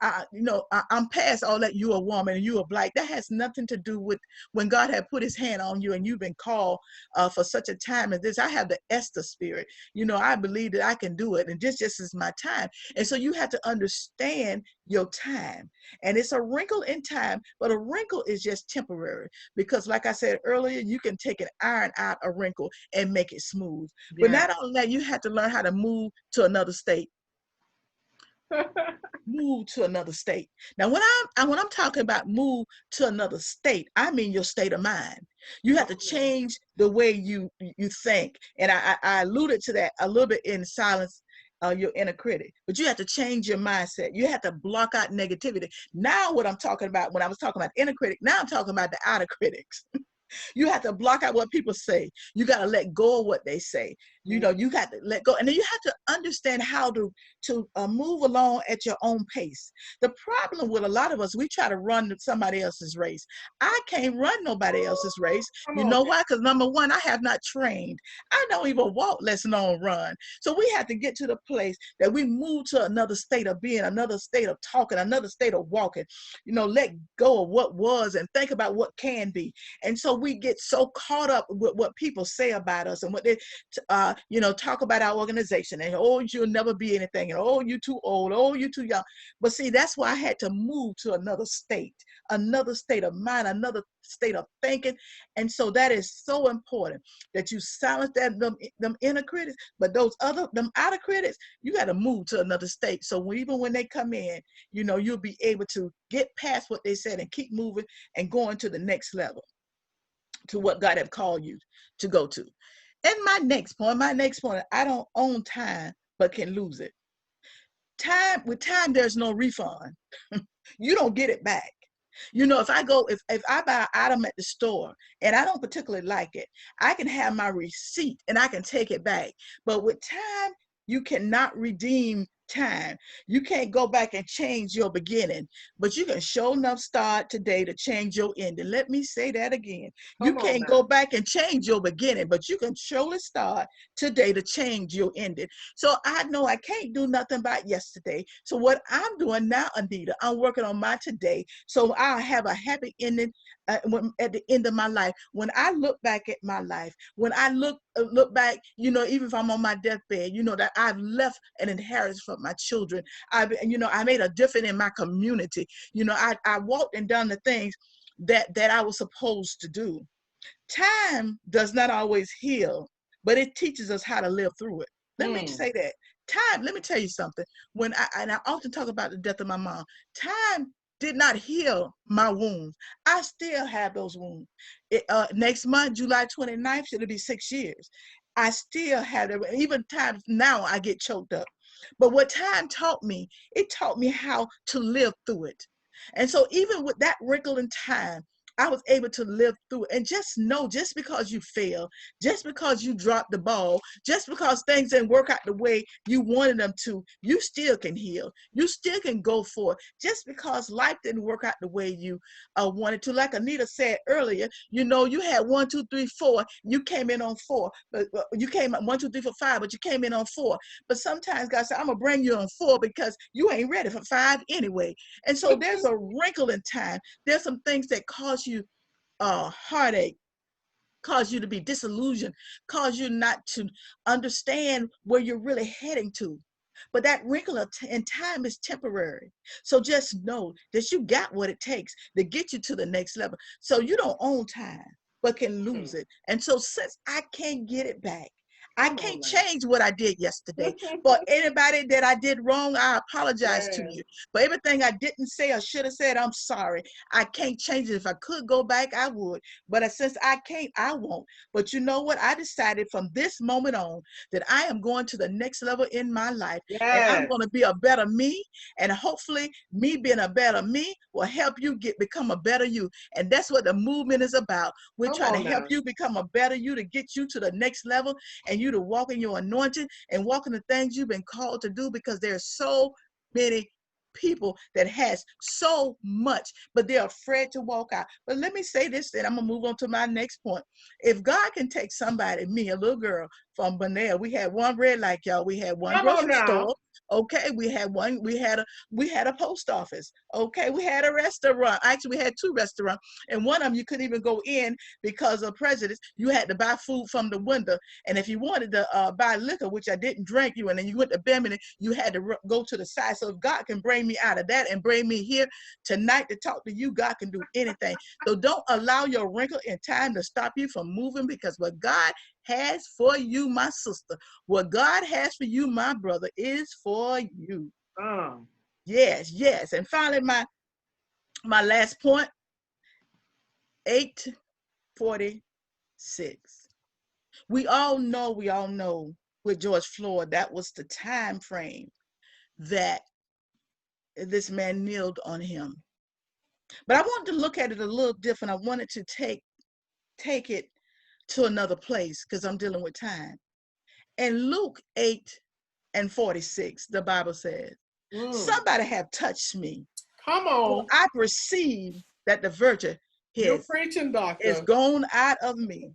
I'm past all that. You a woman and you a black. That has nothing to do with when God had put his hand on you and you've been called for such a time as this. I have the Esther spirit. I believe that I can do it, and this just is my time. And so you have to understand your time. And it's a wrinkle in time, but a wrinkle is just temporary, because like I said earlier, you can take an iron out a wrinkle and make it smooth. Yeah. But not only that, you have to learn how to move to another state. Move to another state. Now, when I'm talking about move to another state, I mean your state of mind. You have to change the way you think. And I alluded to that a little bit in silence, your inner critic. But you have to change your mindset. You have to block out negativity. Now, what I'm talking about, when I was talking about inner critic, now I'm talking about the outer critics. You have to block out what people say. You got to let go of what they say. You know, you got to let go. And then you have to understand how to move along at your own pace. The problem with a lot of us, we try to run somebody else's race. I can't run nobody else's race. Come You on. know why? Because number one, I have not trained. I don't even walk, let alone run. So we have to get to the place that we move to another state of being, another state of talking, another state of walking. You know, let go of what was and think about what can be. And so we get so caught up with what people say about us and what they, you know, talk about our organization and, oh, you'll never be anything. And, oh, you too old. Oh, you too young. But see, that's why I had to move to another state of mind, another state of thinking. And so that is so important that you silence them inner critics, but them outer critics, you got to move to another state. So even when they come in, you know, you'll be able to get past what they said and keep moving and going to the next level, to what God have called you to go to. And my next point, I don't own time, but can lose it. With time, there's no refund. You don't get it back. You know, if I buy an item at the store and I don't particularly like it, I can have my receipt and I can take it back. But with time, you cannot redeem time. You can't go back and change your beginning, but you can sure enough start today to change your ending. Let me say that again. You Come on can't now. go back and change your beginning, but you can surely start today to change your ending. So I know I can't do nothing about yesterday. So what I'm doing now, Anita, I'm working on my today. So I'll have a happy ending at the end of my life. When I look back at my life, when I look back, you know, even if I'm on my deathbed, you know, that I've left an inheritance for my children. I made a difference in my community. You know, I walked and done the things that I was supposed to do. Time does not always heal, but it teaches us how to live through it. Let me say that. Time, let me tell you something. And I often talk about the death of my mom, time did not heal my wounds. I still have those wounds. Next month, July 29th, it'll be 6 years. I still have them. Even times now I get choked up. But what time taught me, it taught me how to live through it. And so even with that wrinkle in time, I was able to live through it. And just know, just because you fail, just because you dropped the ball, just because things didn't work out the way you wanted them to, you still can heal. You still can go for it. Just because life didn't work out the way you wanted to. Like Anita said earlier, you know, you had 1, 2, 3, 4. You came in on 4. But you came 1, 2, 3, 4, 5, but you came in on 4. But sometimes God said, I'm going to bring you on 4 because you ain't ready for 5 anyway. And so there's a wrinkle in time. There's some things that cause you heartache, cause you to be disillusioned, cause you not to understand where you're really heading to. But that wrinkle in time is temporary. So just know that you got what it takes to get you to the next level. So you don't own time, but can lose it. And so since I can't get it back, I Come can't on now. change what I did yesterday. For anybody that I did wrong, I apologize to Yes. you. For everything I didn't say or should have said, I'm sorry. I can't change it. If I could go back, I would. But since I can't, I won't. But you know what? I decided from this moment on that I am going to the next level in my life. And I'm Yes. going to be a better me. And hopefully me being a better me will help you become a better you. And that's what the movement is about. We're Come trying to on help now. you become a better you, to get you to the next level, and you to walk in your anointing and walk in the things you've been called to do, because there's so many people that has so much, but they're afraid to walk out. But let me say this, then I'm gonna move on to my next point. If God can take somebody, me, a little girl from Bonell, we had one red light, y'all. We had one Come on grocery now. store. Okay, we had a post office. Okay, we had a restaurant. Actually, we had 2 restaurants, and one of them you couldn't even go in because of prejudice. You had to buy food from the window, and if you wanted to buy liquor, which I didn't drink, and then you went to M.O.V.E.M.E.N.T, you had to go to the side. So if God can bring me out of that and bring me here tonight to talk to you, God can do anything. So don't allow your wrinkle in time to stop you from moving, because what God has for you, my sister, what God has for you, my brother, is for you. Um, Yes, yes. And finally, my last point, 8:46. We all know with George Floyd, that was the time frame that this man kneeled on him. But I wanted to look at it a little different. I wanted to take take it to another place because I'm dealing with time. In Luke 8:46, the Bible says, somebody have touched me. Come For on. I perceive that the virtue You're is preaching, is doctor. gone out of me.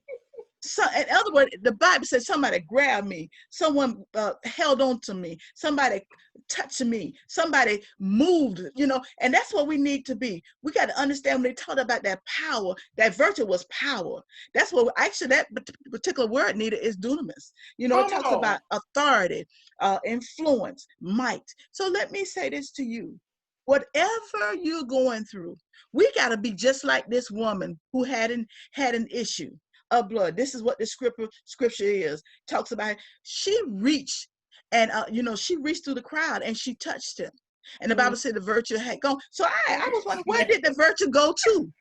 So, in other words, the Bible says somebody grabbed me, someone held on to me, somebody touched me, somebody moved, and that's what we need to be. We got to understand when they talk about that power, that virtue was power. That's what actually that particular word needed is dunamis. It Come talks on. about authority, influence, might. So let me say this to you. Whatever you're going through, we got to be just like this woman who had an issue of blood. This is what the scripture is. Talks about she reached and she reached through the crowd and she touched him. And the Bible said the virtue had gone. So I was wondering, where did the virtue go to?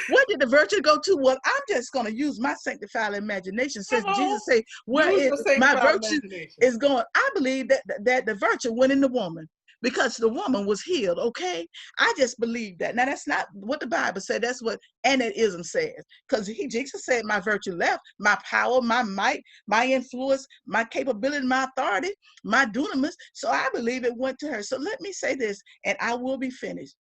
Where did the virtue go to? Well, I'm just going to use my sanctified imagination. Since Jesus said, where Use is your my sanctified virtue imagination. is going? I believe that the virtue went in the woman because the woman was healed. Okay, I just believe that. Now that's not what the Bible said. That's what Annaism says. Because Jesus said, my virtue left, my power, my might, my influence, my capability, my authority, my dunamis. So I believe it went to her. So let me say this, and I will be finished.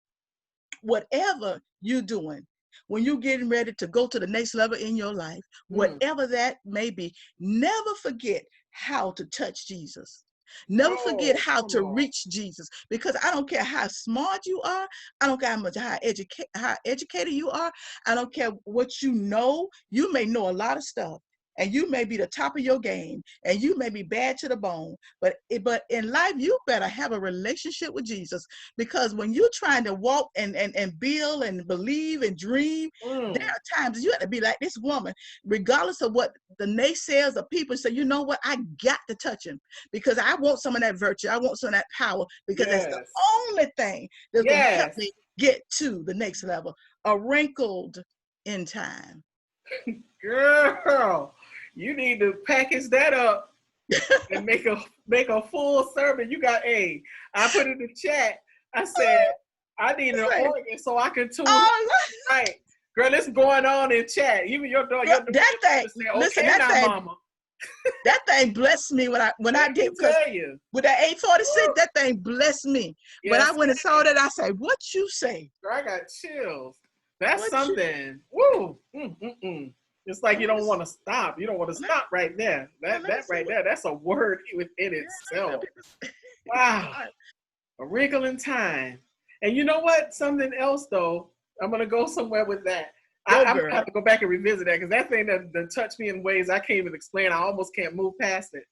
Whatever you're doing, when you're getting ready to go to the next level in your life, whatever that may be, never forget how to touch Jesus. Never forget Oh, how come to on. reach Jesus, because I don't care how smart you are. I don't care how educated you are. I don't care what you know. You may know a lot of stuff, and you may be the top of your game, and you may be bad to the bone. But in life, you better have a relationship with Jesus, because when you're trying to walk and build and believe and dream, there are times you have to be like this woman, regardless of what the naysayers or people say. You know what? I got to touch him because I want some of that virtue. I want some of that power, because that's the Yes. only thing that's going to help Yes. me get to the next level. A wrinkled in time. Girl, you need to package that up and make a full sermon. You got I put in the chat. I said I need an Say, organ so I can tune oh, right. Girl, it's going on in chat. Even your daughter that thing, say, listen, okay now, mama. that thing blessed me when I Let did, me because tell you. with that 846, Woo. that thing blessed me. When I Yes, went and saw that, I said, what you say? girl, I got chills. That's What you something. Woo. It's like well, you let me don't want to stop. You don't want to let, stop right there. well, let me That see right what there, that's a word within yeah, itself. Wow. A wrinkle in time. And you know what? Something else though. I'm gonna go somewhere with that. go I'm gonna girl. have to go back and revisit that because that thing that touched me in ways I can't even explain. I almost can't move past it.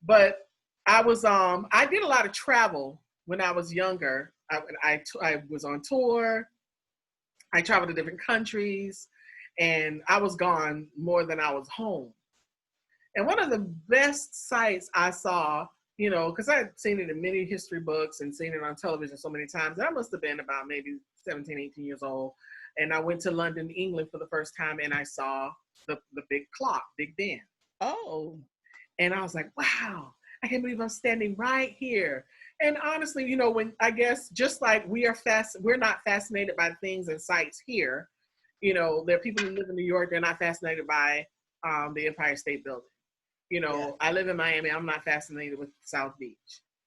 But I did a lot of travel when I was younger. I was on tour. I traveled to different countries, and I was gone more than I was home. And one of the best sights I saw, because I had seen it in many history books and seen it on television so many times, I must have been about maybe 17, 18 years old. And I went to London, England for the first time, and I saw the big clock, Big Ben. Oh, And I was like, wow, I can't believe I'm standing right here. And honestly, when I guess just like we're not fascinated by things and sights here. There are people who live in New York, they're not fascinated by the Empire State Building. yeah. I live in Miami. I'm not fascinated with South Beach.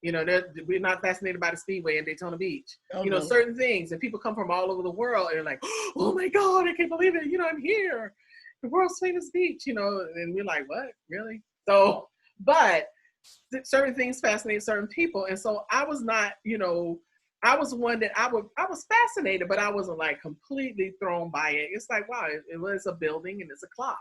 We're not fascinated by the Speedway in Daytona Beach. Oh no. Certain things, and people come from all over the world and they're like, oh my God, I can't believe it. I'm here, the world's famous beach. And we're like, what, really? So, but certain things fascinate certain people, and so I was not, I was one that I was fascinated, but I wasn't like completely thrown by it. It's like, wow, it was a building and it's a clock.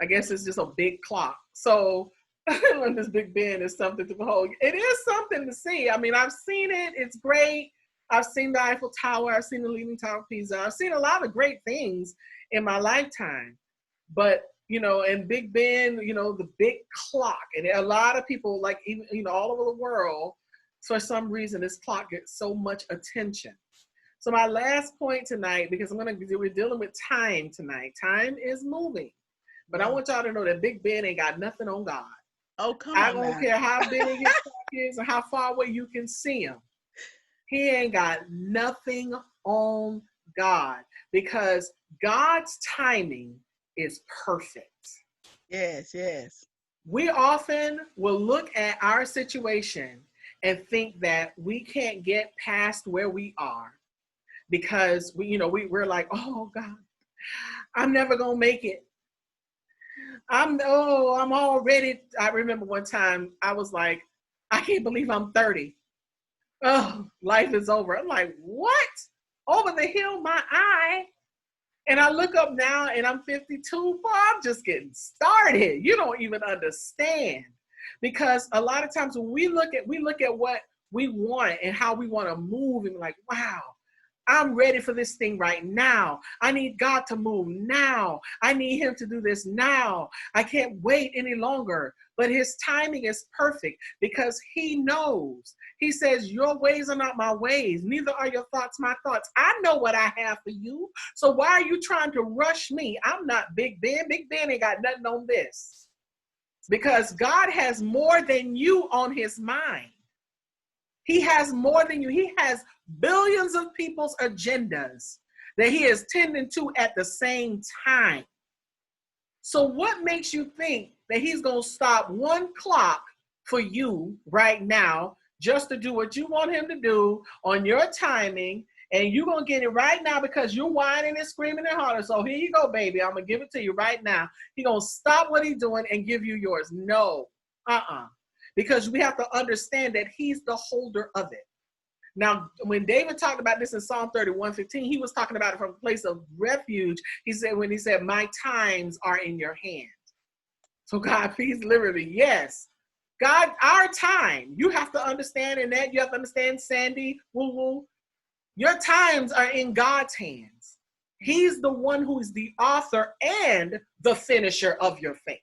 I guess it's just a big clock. So this Big Ben is something to behold. It is something to see. I mean, I've seen it. It's great. I've seen the Eiffel Tower. I've seen the Leaning Tower of Pisa. I've seen a lot of great things in my lifetime. But, and Big Ben, the big clock. And a lot of people, like, even, all over the world, for some reason, this clock gets so much attention. So my last point tonight, because we're dealing with time tonight. Time is moving. But I Yeah. want y'all to know that Big Ben ain't got nothing on God. Oh, come I on don't now. care how big his clock is or how far away you can see him. He ain't got nothing on God, because God's timing is perfect. Yes, yes. We often will look at our situation and think that we can't get past where we are because we're like, oh God, I'm never gonna make it. I'm already. I remember one time I was like, I can't believe I'm 30. Oh, life is over. I'm like, what? Over the hill, my eye. And I look up now and I'm 52. Boy, I'm just getting started. You don't even understand. Because a lot of times when we look at what we want and how we want to move, and like, wow, I'm ready for this thing right now. I need God to move now. I need him to do this now. I can't wait any longer. But his timing is perfect because he knows. He says, your ways are not my ways. Neither are your thoughts my thoughts. I know what I have for you. So why are you trying to rush me? I'm not Big Ben. Big Ben ain't got nothing on this. Because God has more than you on his mind. He has more than you. He has billions of people's agendas that he is tending to at the same time. So what makes you think that he's going to stop one clock for you right now just to do what you want him to do on your timing, and you're going to get it right now because you're whining and screaming and hollering? So here you go, baby. I'm going to give it to you right now. He's going to stop what he's doing and give you yours. No. Because we have to understand that he's the holder of it. Now, when David talked about this in Psalm 31:15, he was talking about it from a place of refuge. He said, my times are in your hands. So God, please literally, yes. God, our time, you have to understand in that. You have to understand, Sandy, woo-woo. Your times are in God's hands. He's the one who is the author and the finisher of your faith.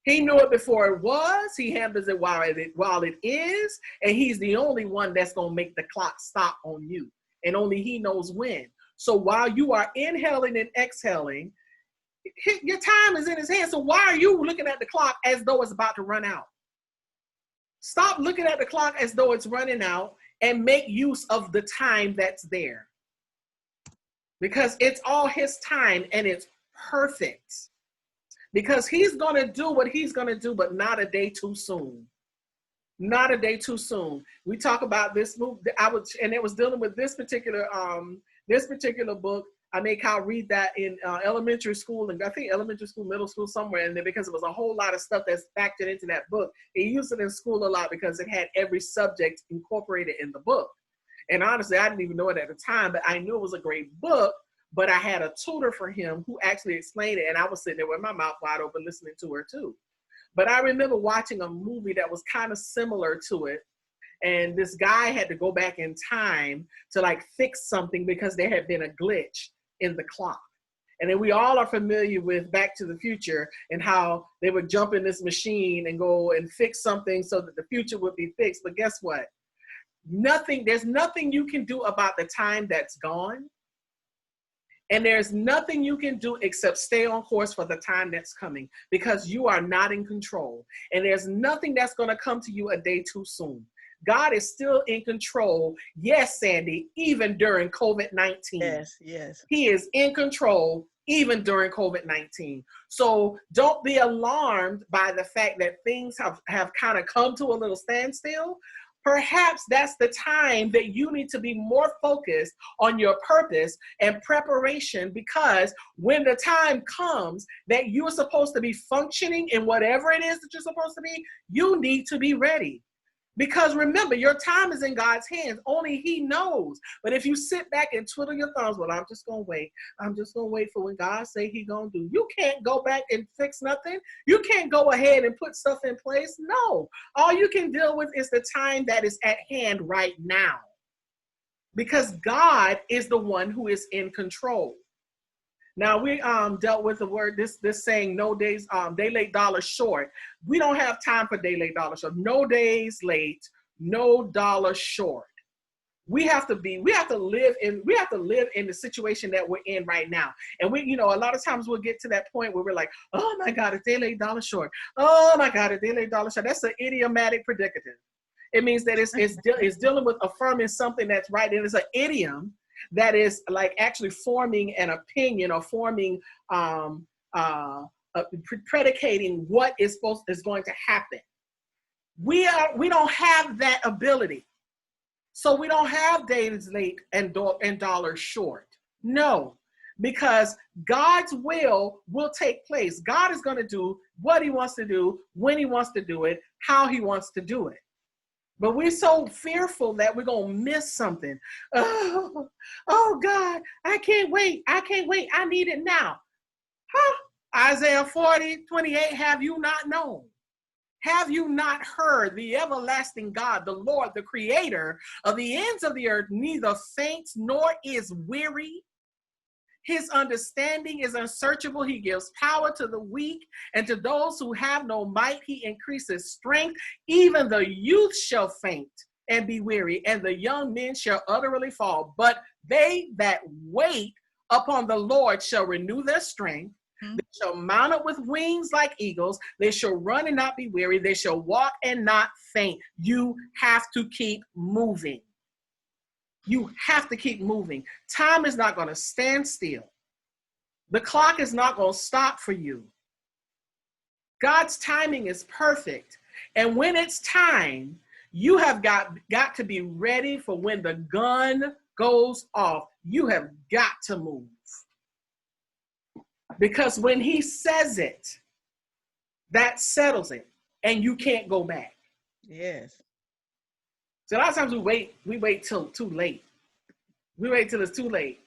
He knew it before it was. He handles it while it is. And he's the only one that's going to make the clock stop on you. And only he knows when. So while you are inhaling and exhaling, your time is in his hands. So why are you looking at the clock as though it's about to run out? Stop looking at the clock as though it's running out and make use of the time that's there. Because it's all his time and it's perfect. Because he's going to do what he's going to do, but not a day too soon. Not a day too soon. We talk about this movie. And it was dealing with this particular book. I made Kyle read that in elementary school, and I think elementary school, middle school, somewhere in there, because it was a whole lot of stuff that's factored into that book. He used it in school a lot because it had every subject incorporated in the book. And honestly, I didn't even know it at the time, but I knew it was a great book. But I had a tutor for him who actually explained it, and I was sitting there with my mouth wide open listening to her too. But I remember watching a movie that was kind of similar to it, and this guy had to go back in time to like fix something because there had been a glitch in the clock. And then we all are familiar with Back to the Future and how they would jump in this machine and go and fix something so that the future would be fixed. But guess what? There's nothing you can do about the time that's gone. And there's nothing you can do except stay on course for the time that's coming, because you are not in control. And there's nothing that's going to come to you a day too soon. God is still in control. Yes, Sandy, even during COVID-19. Yes, yes. He is in control even during COVID-19. So don't be alarmed by the fact that things have kind of come to a little standstill. Perhaps that's the time that you need to be more focused on your purpose and preparation, because when the time comes that you're supposed to be functioning in whatever it is that you're supposed to be, you need to be ready. Because remember, your time is in God's hands. Only he knows. But if you sit back and twiddle your thumbs, well, I'm just going to wait. I'm just going to wait for when God say he going to do. You can't go back and fix nothing. You can't go ahead and put stuff in place. No. All you can deal with is the time that is at hand right now. Because God is the one who is in control. Now we dealt with the word, this saying, no days, day late, dollar short. We don't have time for day late, dollar short. No days late, no dollar short. We have to live in the situation that we're in right now. And a lot of times we'll get to that point where we're like, oh my God, a day late, dollar short. Oh my God, a day late, dollar short. That's an idiomatic predicative. It means that it's dealing with affirming something that's right. And it's an idiom. that is like actually forming an opinion or forming, predicating what is going to happen. We don't have that ability. So we don't have days late and dollars short. No, because God's will take place. God is going to do what he wants to do, when he wants to do it, how he wants to do it. But we're so fearful that we're going to miss something. Oh God, I can't wait. I can't wait. I need it now. Huh? Isaiah 40:28, have you not known? Have you not heard the everlasting God, the Lord, the creator of the ends of the earth, neither faints nor is weary? His understanding is unsearchable. He gives power to the weak, and to those who have no might, he increases strength. Even the youth shall faint and be weary, and the young men shall utterly fall. But they that wait upon the Lord shall renew their strength. They shall mount up with wings like eagles. They shall run and not be weary. They shall walk and not faint. You have to keep moving. You have to keep moving. Time is not going to stand still. The clock is not going to stop for you. God's timing is perfect. And when it's time, you have got to be ready for when the gun goes off. You have got to move. Because when he says it, that settles it. And you can't go back. Yes. So a lot of times we wait till too late. We wait till it's too late.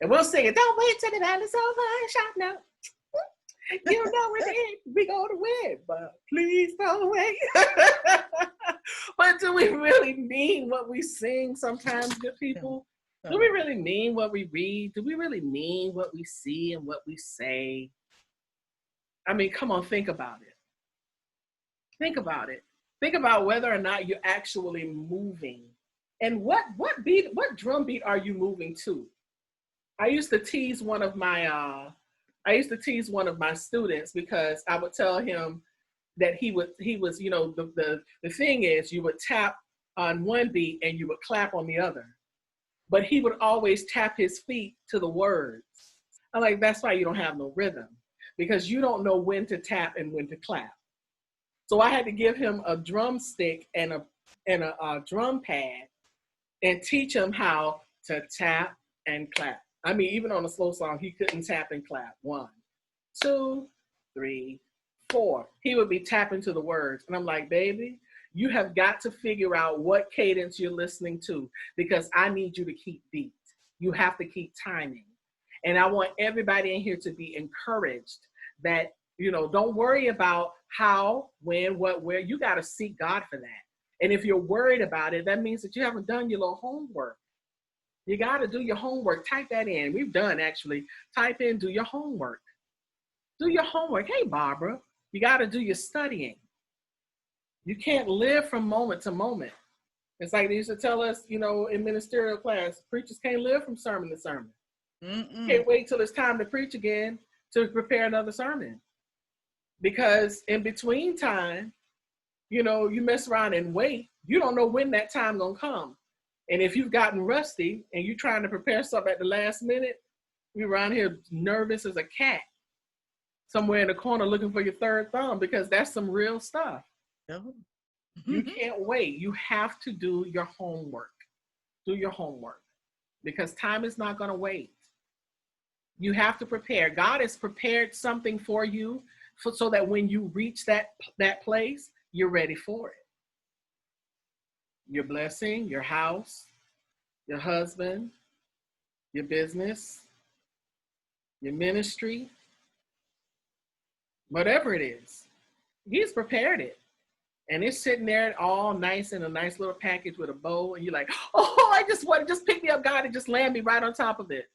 And we'll sing it, don't wait till the battle's over and shout now. You know we go to win, but please don't wait. But do we really mean what we sing sometimes, good people? Do we really mean what we read? Do we really mean what we see and what we say? I mean, come on, think about it. Think about it. Think about whether or not you're actually moving. And what drum beat are you moving to? I used to tease one of my students because I would tell him that he was, you know, the thing is you would tap on one beat and you would clap on the other. But he would always tap his feet to the words. I'm like, that's why you don't have no rhythm, because you don't know when to tap and when to clap. So I had to give him a drumstick and a drum pad and teach him how to tap and clap. I mean, even on a slow song, he couldn't tap and clap. 1, 2, 3, 4. He would be tapping to the words. And I'm like, baby, you have got to figure out what cadence you're listening to, because I need you to keep beat. You have to keep timing. And I want everybody in here to be encouraged that, you know, don't worry about how, when, what, where. You got to seek God for that. And if you're worried about it, that means that you haven't done your little homework. You got to do your homework. Type that in. We've done, actually. Type in, do your homework. Do your homework. Hey, Barbara, you got to do your studying. You can't live from moment to moment. It's like they used to tell us, you know, in ministerial class, preachers can't live from sermon to sermon. Can't wait till it's time to preach again to prepare another sermon. Because in between time, you know, you mess around and wait. You don't know when that time gonna come. And if you've gotten rusty and you're trying to prepare something at the last minute, you're around here nervous as a cat, somewhere in the corner looking for your third thumb, because that's some real stuff. You can't wait. You have to do your homework. Do your homework, because time is not going to wait. You have to prepare. God has prepared something for you so that when you reach that place, you're ready for it. Your blessing, your house, your husband, your business, your ministry, whatever it is, he's prepared it. And it's sitting there all nice in a nice little package with a bow. And you're like, oh, I just want to just pick me up, God, and just land me right on top of it.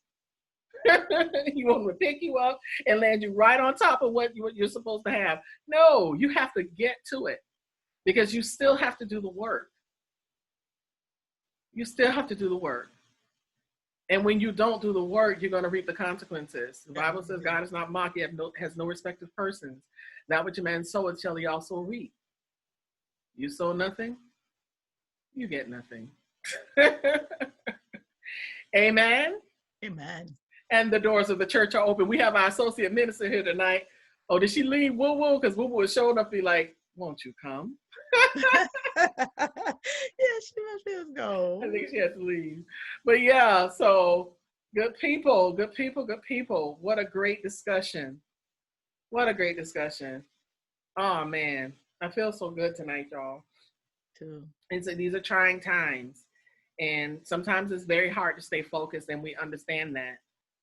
You want him to pick you up and land you right on top of what you're supposed to have. No, you have to get to it, because you still have to do the work. You still have to do the work. And when you don't do the work, you're going to reap the consequences. The Bible says God is not mocked, he has no respect of persons. That which a man soweth shall he also reap. You sow nothing, you get nothing. Amen. Amen. And the doors of the church are open. We have our associate minister here tonight. Oh, did she leave? Woo woo, because Woo woo was showing up. Be like, won't you come? Yeah, she must be I go. think she had to leave. But yeah, so good people, good people, good people. What a great discussion. What a great discussion. Oh man, I feel so good tonight, y'all. Too. And so these are trying times. And sometimes it's very hard to stay focused, and we understand that.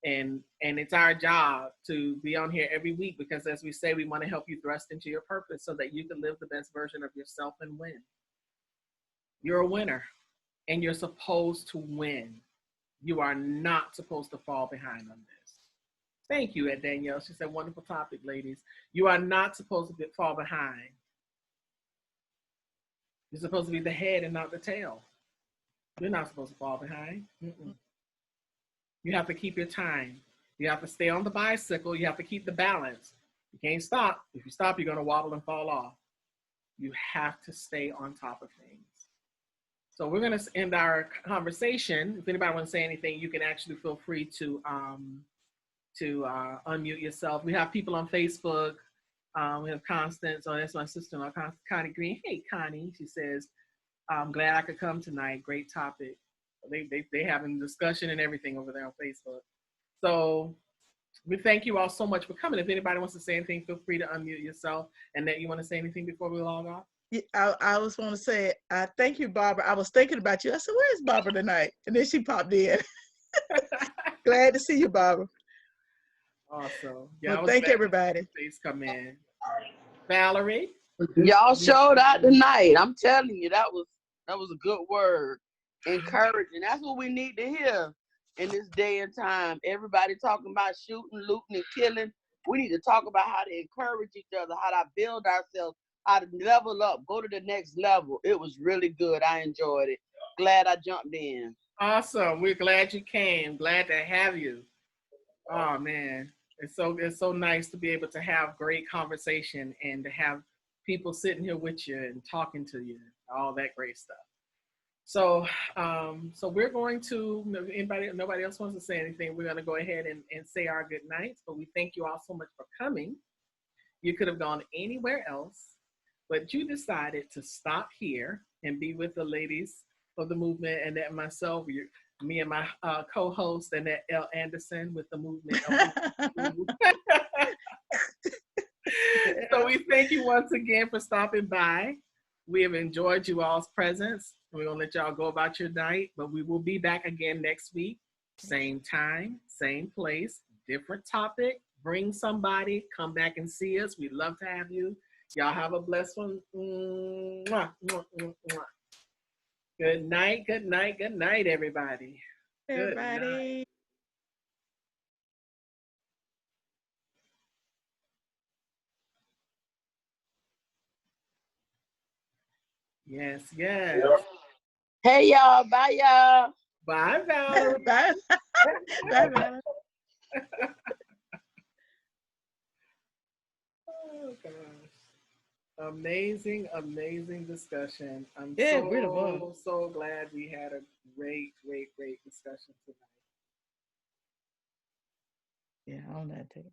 And it's our job to be on here every week because as we say, we want to help you thrust into your purpose so that you can live the best version of yourself and win. You're a winner and you're supposed to win. You are not supposed to fall behind on this. Thank you, Ed Danielle. She said, wonderful topic, ladies. You are not supposed to fall behind. You're supposed to be the head and not the tail. You're not supposed to fall behind. Mm-mm. You have to keep your time. You have to stay on the bicycle. You have to keep the balance. You can't stop. If you stop, you're going to wobble and fall off. You have to stay on top of things. So we're going to end our conversation. If anybody wants to say anything, you can actually feel free to unmute yourself. We have people on Facebook. We have Constance. Oh, that's my sister-in-law, Connie Green. Hey, Connie. She says, I'm glad I could come tonight. Great topic. They having discussion and everything over there on Facebook. So we thank you all so much for coming. If anybody wants to say anything, feel free to unmute yourself. And that you want to say anything before we log off? Yeah, I was want to say, thank you, Barbara. I was thinking about you. I said, where's Barbara tonight? And then she popped in. Glad to see you, Barbara. Awesome. Yeah, Well, I was thank glad everybody. to see face come in. Valerie? Y'all showed out tonight. I'm telling you, that was a good word. Encouraging. That's what we need to hear in this day and time. Everybody talking about shooting, looting, and killing. We need to talk about how to encourage each other, how to build ourselves, how to level up, go to the next level. It was really good. I enjoyed it. Glad I jumped in. Awesome. We're glad you came. Glad to have you. Oh man. It's so nice to be able to have great conversation and to have people sitting here with you and talking to you, all that great stuff. So so we're going to nobody else wants to say anything. We're gonna go ahead and say our good nights, but we thank you all so much for coming. You could have gone anywhere else, but you decided to stop here and be with the ladies of the movement and that myself, me and my co-host and that L. Anderson with the movement. So we thank you once again for stopping by. We have enjoyed you all's presence. We're going to let y'all go about your night, but we will be back again next week. Same time, same place, different topic. Bring somebody, come back and see us. We'd love to have you. Y'all have a blessed one. Mwah, mwah, mwah, mwah. Good night, good night, good night, everybody. Everybody. Good night. Yes, yes. Hey, y'all. Bye, y'all. Bye, Valerie. Bye. Bye, bye. Oh, gosh. Amazing, amazing discussion. I'm Yeah, beautiful. so glad we had a great, great, great discussion tonight. Yeah, on that too.